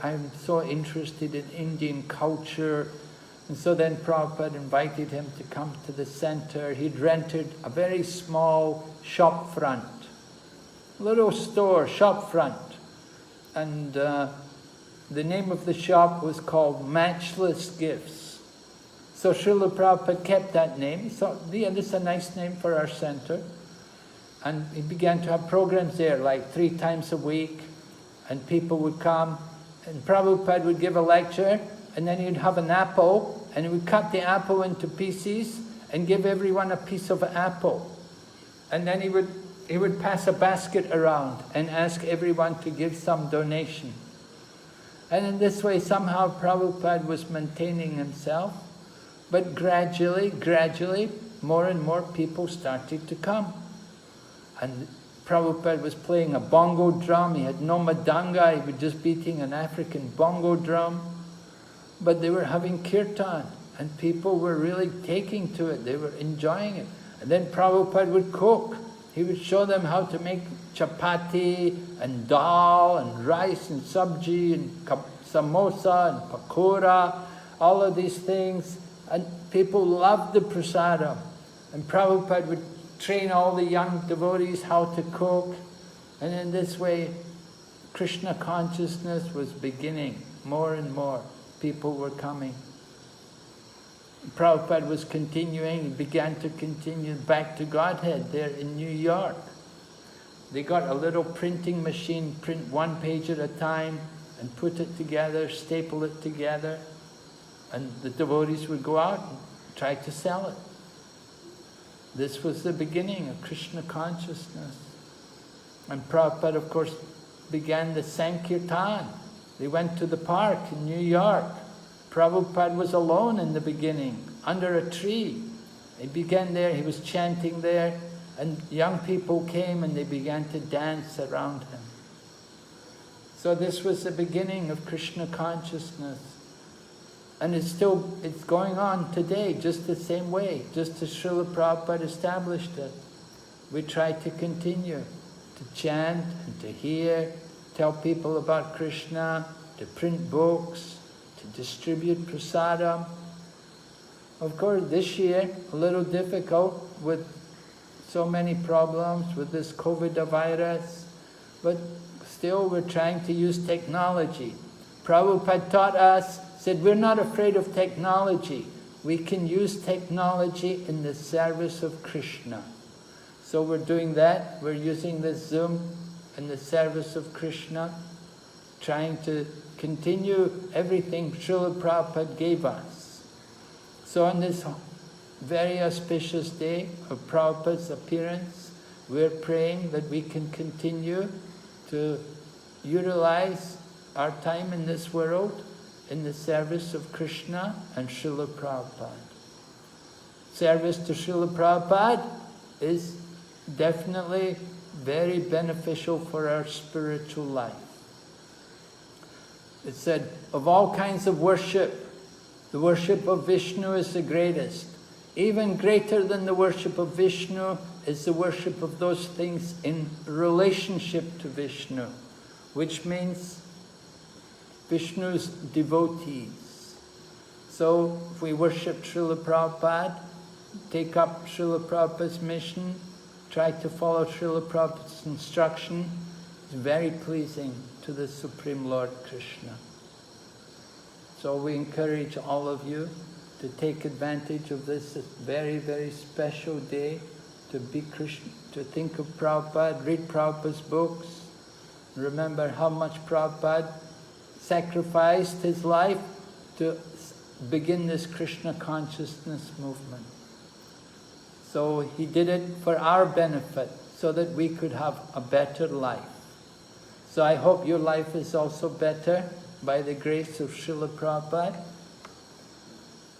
I'm so interested in Indian culture. And so then Prabhupada invited him to come to the center. He'd rented a very small shop front, little store, shop front. And the name of the shop was called Matchless Gifts. So Srila Prabhupada kept that name. He thought, yeah, this is a nice name for our center. And he began to have programs there, like 3 times a week. And people would come, and Prabhupada would give a lecture, and then he'd have an apple, and he would cut the apple into pieces, and give everyone a piece of apple. And then he would pass a basket around, and ask everyone to give some donation. And in this way, somehow Prabhupada was maintaining himself. But gradually, more and more people started to come. And Prabhupada was playing a bongo drum. He had no madanga. He was just beating an African bongo drum. But they were having kirtan. And people were really taking to it. They were enjoying it. And then Prabhupada would cook. He would show them how to make chapati and dal and rice and sabji and samosa and pakora, all of these things. And people loved the prasadam. And Prabhupada would train all the young devotees how to cook. And in this way, Krishna consciousness was beginning. More and more people were coming. Prabhupada was continuing, he began to continue back to Godhead there in New York. They got a little printing machine, print one page at a time and put it together, staple it together, and the devotees would go out and try to sell it. This was the beginning of Krishna consciousness. And Prabhupada, of course, began the Sankirtan. They went to the park in New York. Prabhupada was alone in the beginning, under a tree. He began there, he was chanting there, and young people came and they began to dance around him. So this was the beginning of Krishna consciousness. And it's going on today, just the same way, just as Srila Prabhupada established it. We try to continue to chant and to hear, tell people about Krishna, to print books, to distribute prasadam. Of course, this year, a little difficult with so many problems with this COVID virus, but still we're trying to use technology. Prabhupada taught us, said we're not afraid of technology. We can use technology in the service of Krishna. So we're doing that. We're using this Zoom in the service of Krishna, trying to continue everything Srila Prabhupada gave us. So on this very auspicious day of Prabhupada's appearance, we're praying that we can continue to utilize our time in this world in the service of Krishna and Srila Prabhupada. Service to Srila Prabhupada is definitely very beneficial for our spiritual life. It said, of all kinds of worship, the worship of Vishnu is the greatest. Even greater than the worship of Vishnu is the worship of those things in relationship to Vishnu, which means Vishnu's devotees. So if we worship Srila Prabhupada, take up Srila Prabhupada's mission, try to follow Srila Prabhupada's instruction, it's very pleasing to the Supreme Lord Krishna. So we encourage all of you to take advantage of this very, very special day, to be Krishna, to think of Prabhupada, read Prabhupada's books, remember how much Prabhupada sacrificed his life to begin this Krishna consciousness movement. So he did it for our benefit, so that we could have a better life. So I hope your life is also better by the grace of Srila Prabhupada.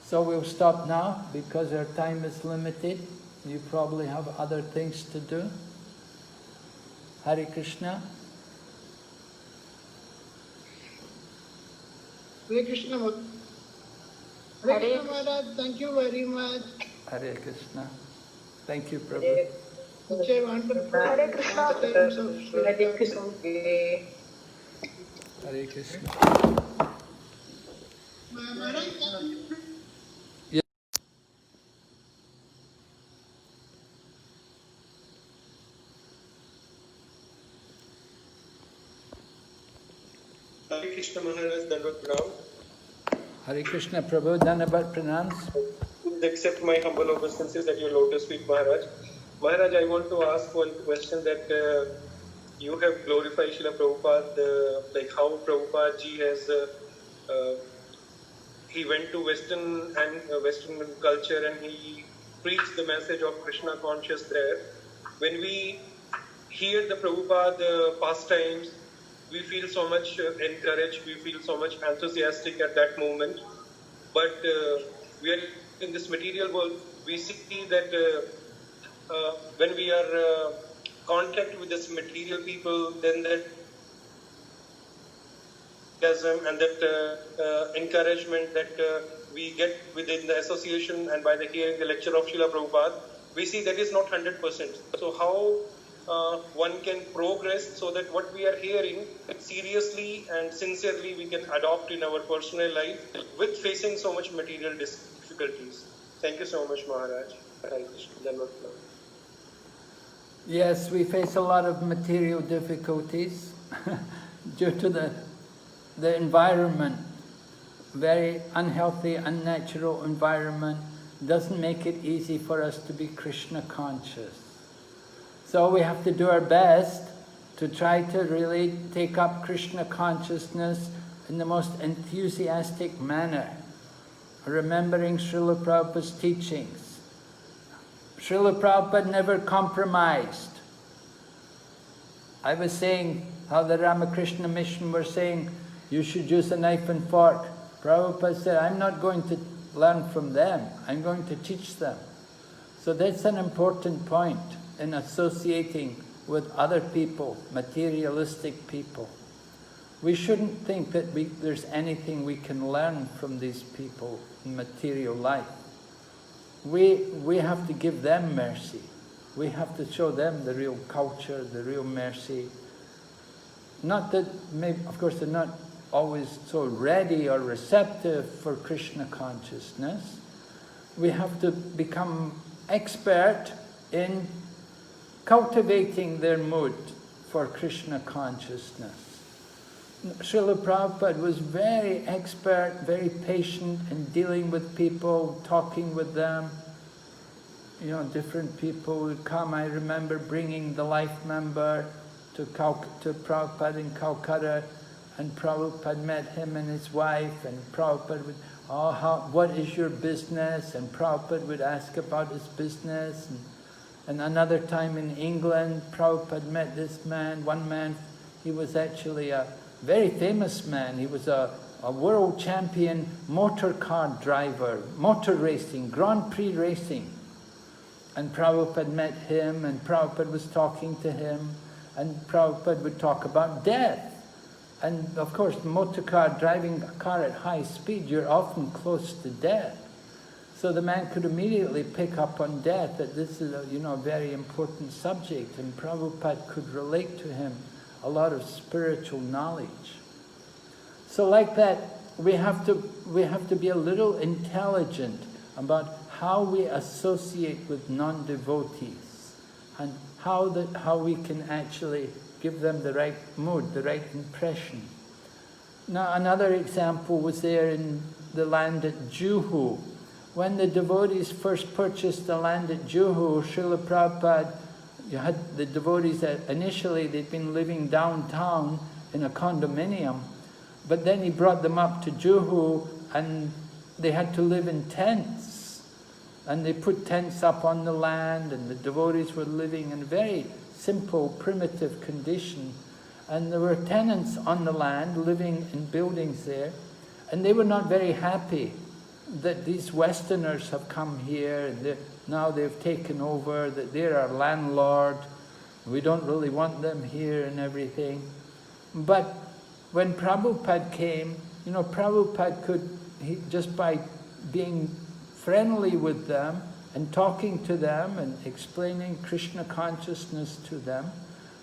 So we'll stop now because our time is limited. You probably have other things to do. Hare Krishna. Hare Krishna. Hare Krishna Maharaj, thank you very much. Hare Krishna. Thank you, Prabhu. Such a wonderful Hare Krishna. Hare Krishna. Hare Krishna. Maharaj, Hare Krishna Maharaj, Dandavat Pranam. Hare Krishna, Prabhu. Dhanavat pranams. Please accept my humble obeisances at your lotus feet, Maharaj. Maharaj, I want to ask one question that you have glorified Srila Prabhupada, like how Prabhupada ji has, he went to Western culture and he preached the message of Krishna conscious there. When we hear the Prabhupada pastimes, we feel so much encouraged, we feel so much enthusiastic at that moment. But we are in this material world, we see that when we are contact with this material people, then that and that encouragement that we get within the association and by the hearing the lecture of Srila Prabhupada, we see that is not 100%. So how one can progress so that what we are hearing seriously and sincerely we can adopt in our personal life with facing so much material difficulties. Thank you so much, Maharaj. Hare Krishna. Dhanwad Prabhu. Yes, we face a lot of material difficulties due to the environment. Very unhealthy, unnatural environment doesn't make it easy for us to be Krishna conscious. So we have to do our best to try to really take up Krishna consciousness in the most enthusiastic manner, remembering Srila Prabhupada's teachings. Srila Prabhupada never compromised. I was saying how the Ramakrishna Mission were saying, you should use a knife and fork. Prabhupada said, I'm not going to learn from them, I'm going to teach them. So that's an important point in associating with other people, materialistic people. We shouldn't think that there's anything we can learn from these people in material life. We have to give them mercy. We have to show them the real culture, the real mercy. Not that, maybe, of course, they're not always so ready or receptive for Krishna consciousness. We have to become expert in cultivating their mood for Krishna consciousness. Srila Prabhupada was very expert, very patient in dealing with people, talking with them. You know, different people would come. I remember bringing the life member to Prabhupada in Calcutta, and Prabhupada met him and his wife, and Prabhupada would, what is your business? And Prabhupada would ask about his business. And another time in England, Prabhupada met this man, one man, he was actually a very famous man. He was a world champion motor car driver, motor racing, Grand Prix racing. And Prabhupada met him, and Prabhupada was talking to him, and Prabhupada would talk about death. And of course, driving a car at high speed, you're often close to death. So the man could immediately pick up on death, that this is a very important subject, and Prabhupada could relate to him a lot of spiritual knowledge. So like that, we have to be a little intelligent about how we associate with non-devotees, and how we can actually give them the right mood, the right impression. Now another example was there in the land at Juhu. When the devotees first purchased the land at Juhu, Srila Prabhupada, you had the devotees that initially they'd been living downtown in a condominium, but then he brought them up to Juhu and they had to live in tents. And they put tents up on the land, and the devotees were living in a very simple, primitive condition. And there were tenants on the land living in buildings there, and they were not very happy that these Westerners have come here, and now they've taken over, that they're our landlord, we don't really want them here and everything. But when Prabhupada came, Prabhupada could, just by being friendly with them and talking to them and explaining Krishna consciousness to them,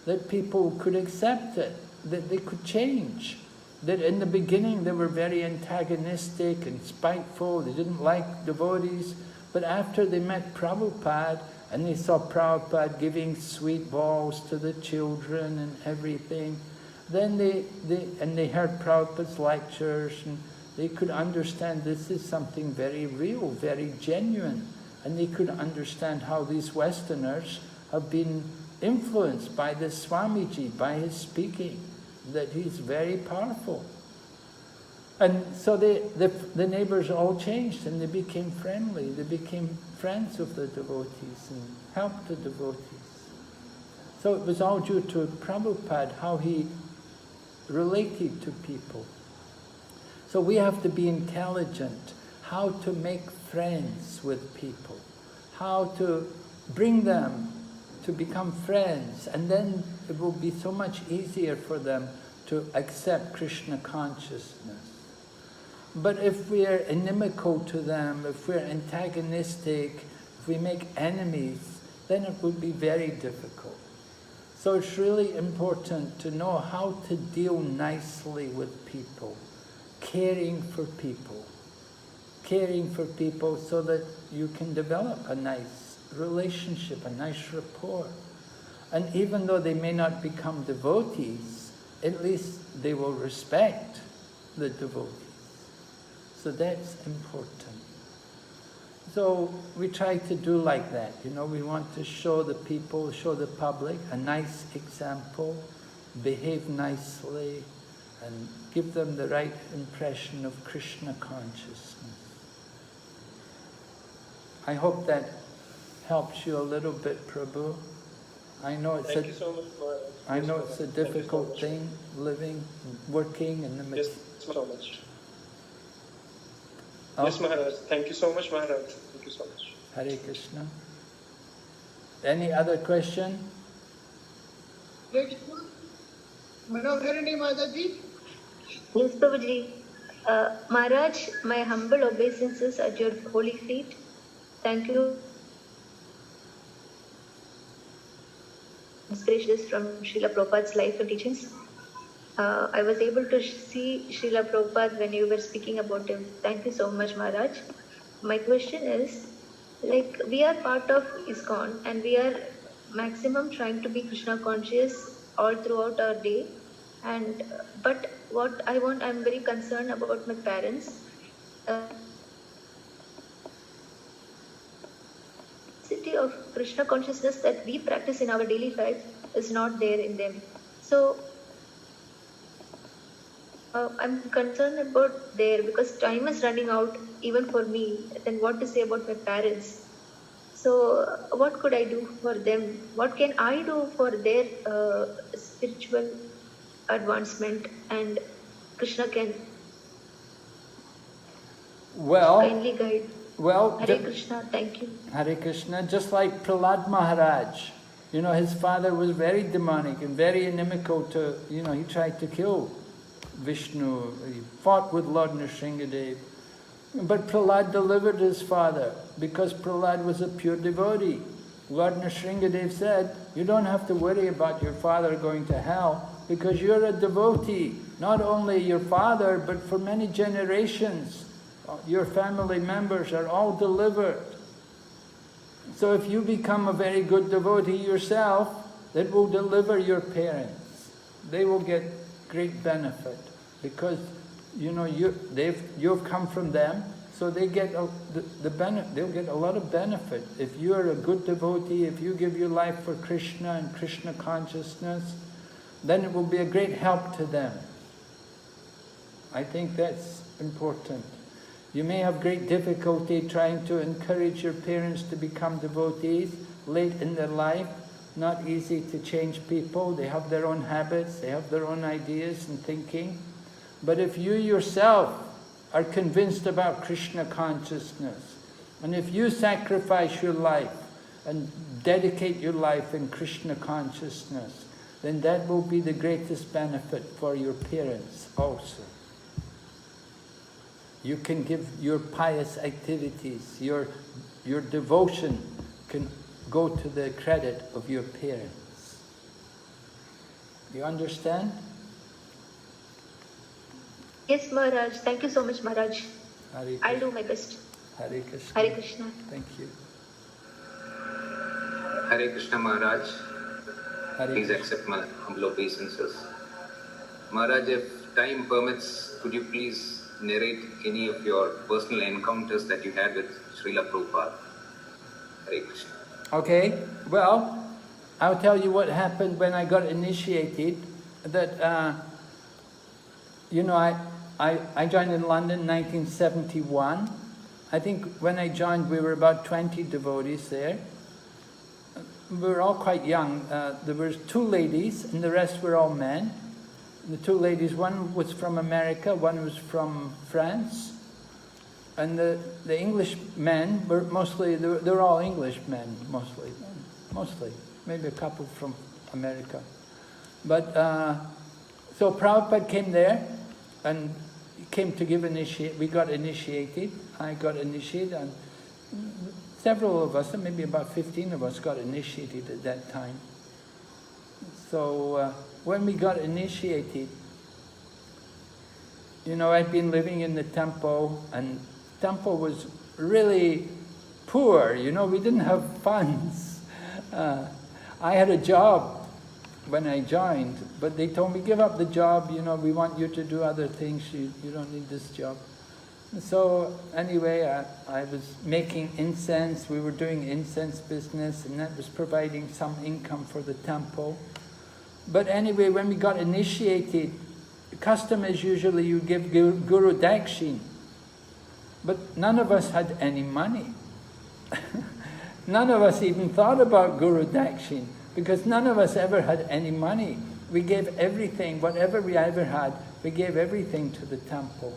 that people could accept it, that they could change. That in the beginning they were very antagonistic and spiteful, they didn't like devotees, but after they met Prabhupada and they saw Prabhupada giving sweet balls to the children and everything, then they heard Prabhupada's lectures, and they could understand this is something very real, very genuine, and they could understand how these Westerners have been influenced by this Swamiji, by his speaking, that he's very powerful. And so the neighbors all changed, and they became friendly. They became friends of the devotees and helped the devotees. So it was all due to Prabhupada, how he related to people. So we have to be intelligent, how to make friends with people, how to bring them to become friends, and then it will be so much easier for them to accept Krishna consciousness. But if we are inimical to them, if we're antagonistic, If we make enemies, then it would be very difficult. So it's really important to know how to deal nicely with people, caring for people so that you can develop a nice relationship, a nice rapport. And even though they may not become devotees, at least they will respect the devotees. So that's important. So we try to do like that, you know, we want to show the people, show the public a nice example, behave nicely, and give them the right impression of Krishna consciousness. I hope that helps you a little bit, Prabhu. I know it's Thank you so much, Maharaj. I know it's a difficult thing, living, working in the Yes, so much. Oh. Yes, Maharaj. Thank you so much, Maharaj. Thank you so much. Hare Krishna. Any other question? Hare Krishna. Manoharini Mataji. Yes, Prabhuji. Maharaj, my humble obeisances at your holy feet. Thank you. Inspirations from Srila Prabhupada's life and teachings. I was able to see Srila Prabhupada when you were speaking about him. Thank you so much, Maharaj. My question is, like, we are part of ISKCON and we are maximum trying to be Krishna conscious all throughout our day. But what I'm very concerned about my parents. City of Krishna consciousness that we practice in our daily life is not there in them. So I'm concerned about there because time is running out even for me. Then what to say about my parents? So what could I do for them? What can I do for their spiritual advancement? And Krishna can kindly guide. Well, Hare Krishna, thank you. Hare Krishna, just like Prahlad Maharaj, you know, his father was very demonic and very inimical to, you know, he tried to kill Vishnu, he fought with Lord Nrsingadev. But Prahlad delivered his father because Prahlad was a pure devotee. Lord Nrsingadev said, you don't have to worry about your father going to hell because you're a devotee. Not only your father, but for many generations, your family members are all delivered. So if you become a very good devotee yourself, that will deliver your parents. They will get great benefit because you know you've come from them, so they get they'll get a lot of benefit. If you are a good devotee, if you give your life for Krishna and Krishna consciousness, then it will be a great help to them. I think that's important. You may have great difficulty trying to encourage your parents to become devotees late in their life. Not easy to change people. They have their own habits, they have their own ideas and thinking. But if you yourself are convinced about Krishna consciousness, and if you sacrifice your life and dedicate your life in Krishna consciousness, then that will be the greatest benefit for your parents also. You can give your pious activities, your devotion can go to the credit of your parents. You understand? Yes, Maharaj. Thank you so much, Maharaj. Hare I'll do my best. Hare Krishna. Hare Krishna. Thank you. Hare Krishna Maharaj. Hare Please Krishna. accept my humble obeisances. Maharaj, if time permits, could you please narrate any of your personal encounters that you had with Srila Prabhupada? Hare Krishna. Okay, well, I'll tell you what happened when I got initiated. That, you know, I joined in London in 1971. I think when I joined we were about 20 devotees there. We were all quite young. There were 2 ladies and the rest were all men. The 2 ladies, one was from America, one was from France. And the English men were mostly, they were all English men, mostly, maybe a couple from America. But, so Prabhupada came there and came to give we got initiated. I got initiated and several of us, maybe about 15 of us, got initiated at that time. So when we got initiated, you know, I'd been living in the temple, and the temple was really poor, you know, we didn't have funds. I had a job when I joined, but they told me, give up the job, you know, we want you to do other things, you don't need this job. So anyway, I was making incense, we were doing incense business, and that was providing some income for the temple. But anyway, when we got initiated, the custom is usually you give Guru Dakshin, but none of us had any money. None of us even thought about Guru Dakshin, because none of us ever had any money. We gave everything, whatever we ever had, we gave everything to the temple.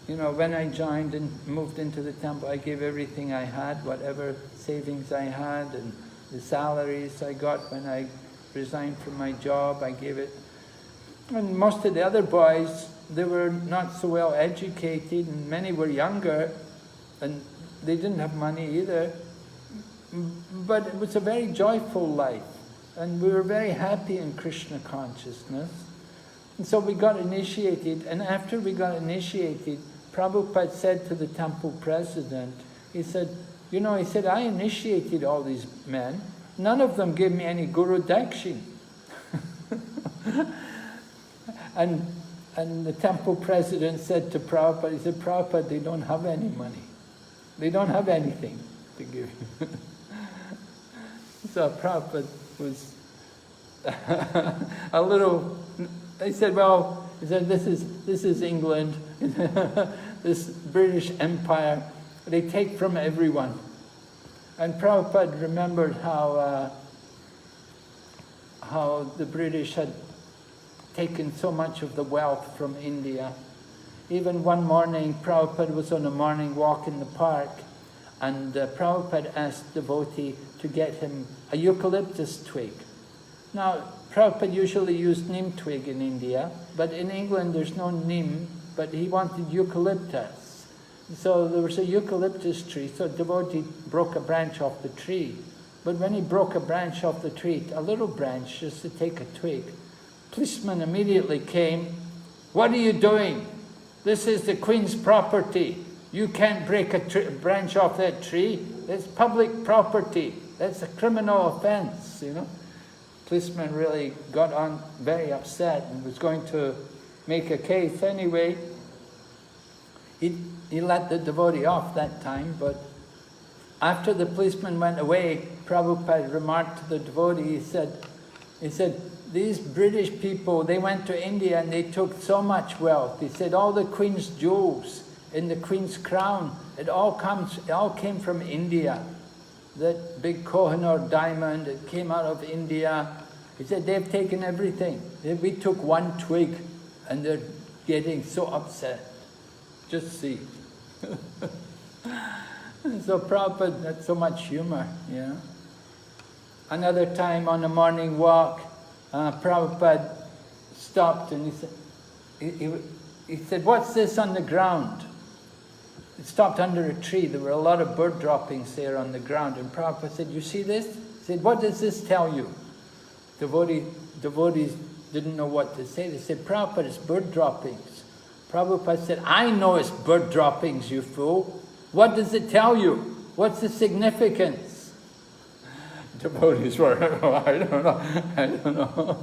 You know, when I joined and moved into the temple, I gave everything I had, whatever savings I had, and the salaries I got when I resigned from my job, I gave it. And most of the other boys, they were not so well educated, and many were younger, and they didn't have money either. But it was a very joyful life, and we were very happy in Krishna consciousness. And so we got initiated, and after we got initiated, Prabhupada said to the temple president, he said, you know, he said, I initiated all these men, none of them gave me any Guru Dakshin. And the temple president said to Prabhupada, he said, Prabhupada, they don't have any money. They don't have anything to give you. So Prabhupada was a little, he said, well, he said, this is England, this British Empire, they take from everyone. And Prabhupada remembered how the British had taken so much of the wealth from India. Even one morning, Prabhupada was on a morning walk in the park, and Prabhupada asked devotee to get him a eucalyptus twig. Now, Prabhupada usually used neem twig in India, but in England there's no neem, but he wanted eucalyptus. So there was a eucalyptus tree, so devotee broke a branch off the tree. But when he broke a branch off the tree, a little branch, just to take a twig, policeman immediately came, what are you doing? This is the Queen's property. You can't break a branch off that tree. It's public property. That's a criminal offense, you know. Policeman really got on very upset and was going to make a case anyway. He let the devotee off that time, but after the policeman went away, Prabhupada remarked to the devotee, he said, these British people, they went to India and they took so much wealth. He said, all the Queen's jewels in the Queen's crown, it all came from India. That big Kohinoor diamond, it came out of India. He said, they've taken everything. We took one twig and they're getting so upset. Just see. So Prabhupada had so much humor, you know. Another time on a morning walk, Prabhupada stopped and he said, what's this on the ground? It stopped under a tree. There were a lot of bird droppings there on the ground. And Prabhupada said, you see this? He said, what does this tell you? Devotees didn't know what to say. They said, Prabhupada, it's bird droppings. Prabhupada said, I know it's bird droppings, you fool. What does it tell you? What's the significance? Devotees were, I don't know.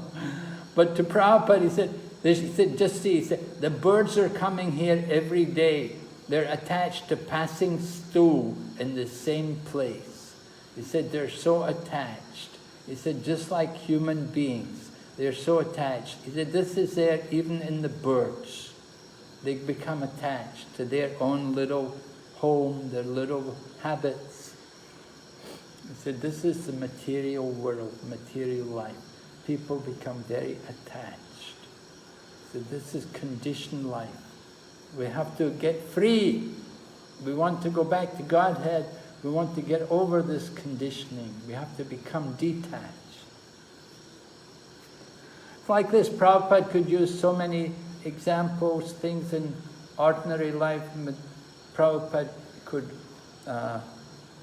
But to Prabhupada, he said, just see, he said, the birds are coming here every day. They're attached to passing stool in the same place. He said, they're so attached. He said, just like human beings, they're so attached. He said, this is there even in the birds. They become attached to their own little home, their little habits. He said, this is the material world, material life. People become very attached. He said, this is conditioned life. We have to get free. We want to go back to Godhead. We want to get over this conditioning. We have to become detached. Like this, Prabhupada could use so many examples, things in ordinary life. Prabhupada could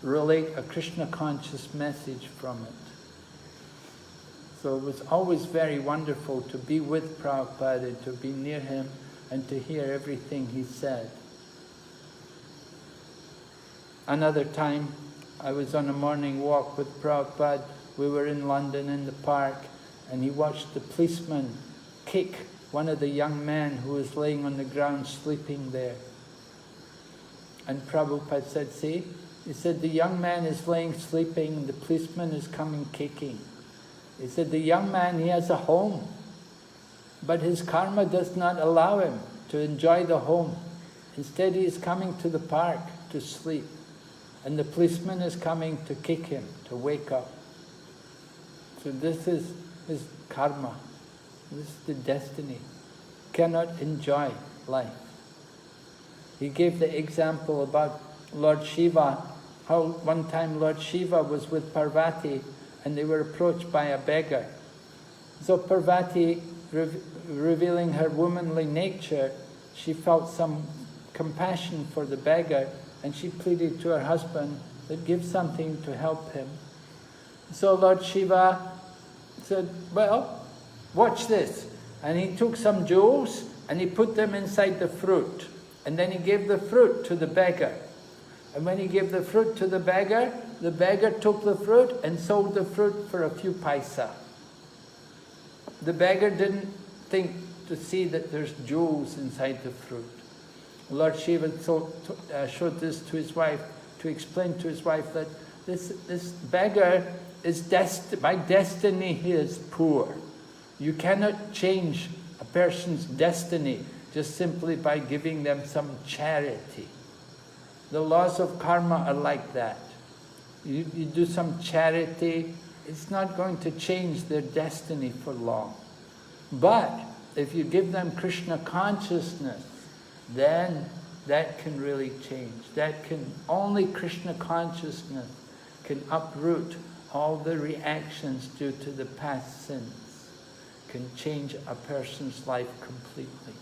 relate a Krishna conscious message from it. So it was always very wonderful to be with Prabhupada and to be near him and to hear everything he said. Another time, I was on a morning walk with Prabhupada. We were in London in the park, and he watched the policeman kick one of the young men who was laying on the ground sleeping there. And Prabhupada said, see, he said, the young man is laying sleeping, the policeman is coming kicking. He said, the young man, he has a home, but his karma does not allow him to enjoy the home. Instead, he is coming to the park to sleep, and the policeman is coming to kick him, to wake up. So this is his karma. This is the destiny. Cannot enjoy life. He gave the example about Lord Shiva, how one time Lord Shiva was with Parvati and they were approached by a beggar. So Parvati, revealing her womanly nature, she felt some compassion for the beggar and she pleaded to her husband that give something to help him. So Lord Shiva said, well, watch this. And he took some jewels and he put them inside the fruit. And then he gave the fruit to the beggar. And when he gave the fruit to the beggar took the fruit and sold the fruit for a few paisa. The beggar didn't think to see that there's jewels inside the fruit. Lord Shiva showed this to his wife, to explain to his wife that this beggar is by destiny he is poor. You cannot change a person's destiny just simply by giving them some charity. The laws of karma are like that. You do some charity, it's not going to change their destiny for long. But if you give them Krishna consciousness, then that can really change. Only Krishna consciousness can uproot all the reactions due to the past sins, can change a person's life completely.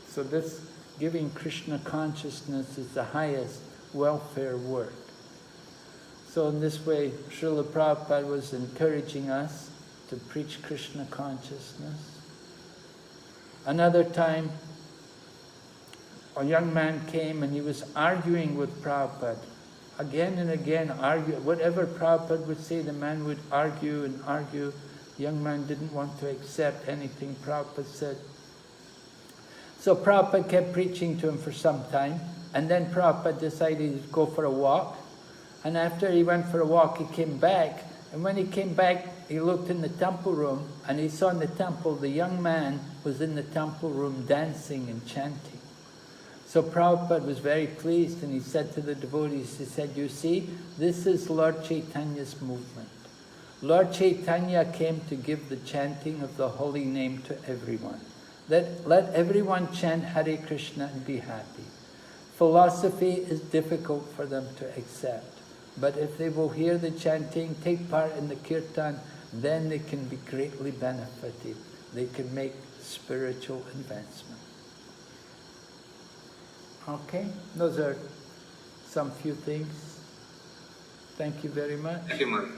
So this giving Krishna consciousness is the highest welfare work. So in this way, Srila Prabhupada was encouraging us to preach Krishna consciousness. Another time, a young man came and he was arguing with Prabhupada. Again and again, whatever Prabhupada would say, the man would argue and argue. The young man didn't want to accept anything Prabhupada said. So Prabhupada kept preaching to him for some time, and then Prabhupada decided to go for a walk. And after he went for a walk, he came back. And when he came back, he looked in the temple room, and he saw in the temple, the young man was in the temple room dancing and chanting. So Prabhupada was very pleased, and he said to the devotees, he said, you see, this is Lord Chaitanya's movement. Lord Chaitanya came to give the chanting of the holy name to everyone. Let everyone chant Hare Krishna and be happy. Philosophy is difficult for them to accept. But if they will hear the chanting, take part in the kirtan, then they can be greatly benefited. They can make spiritual advancement. Okay, those are some few things. Thank you very much. Thank you, Maharaj.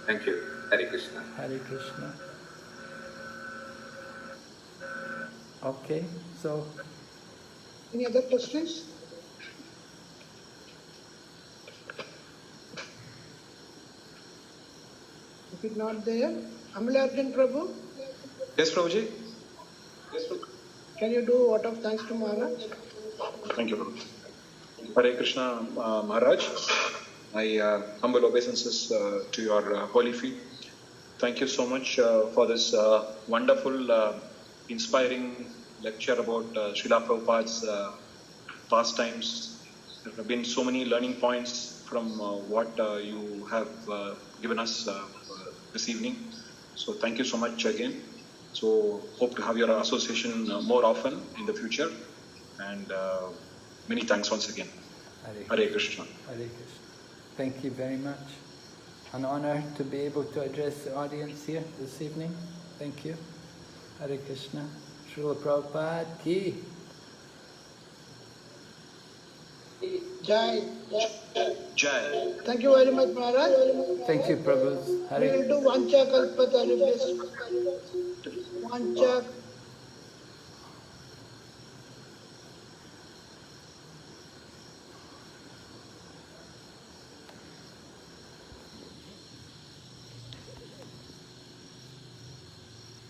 Thank you. Hare Krishna. Hare Krishna. Okay, so... Any other questions? If it's not there, Amalarjan Prabhu? Yes, Prabhuji. Can you do vote of thanks to Maharaj? Thank you, Prabhu. Hare Krishna, Maharaj. My humble obeisances to your holy feet. Thank you so much for this wonderful, inspiring lecture about Srila Prabhupada's pastimes. There have been so many learning points from what you have given us this evening. So thank you so much again. So hope to have your association more often in the future. And many thanks once again. Hare Krishna. Hare Krishna. Thank you very much. An honor to be able to address the audience here this evening. Thank you. Hare Krishna. Srila Prabhupada ki. Jai. Jai. Thank you very much, Maharaj. Thank you, Prabhu. We will do Vancha Kalpatarubhyascha. Vancha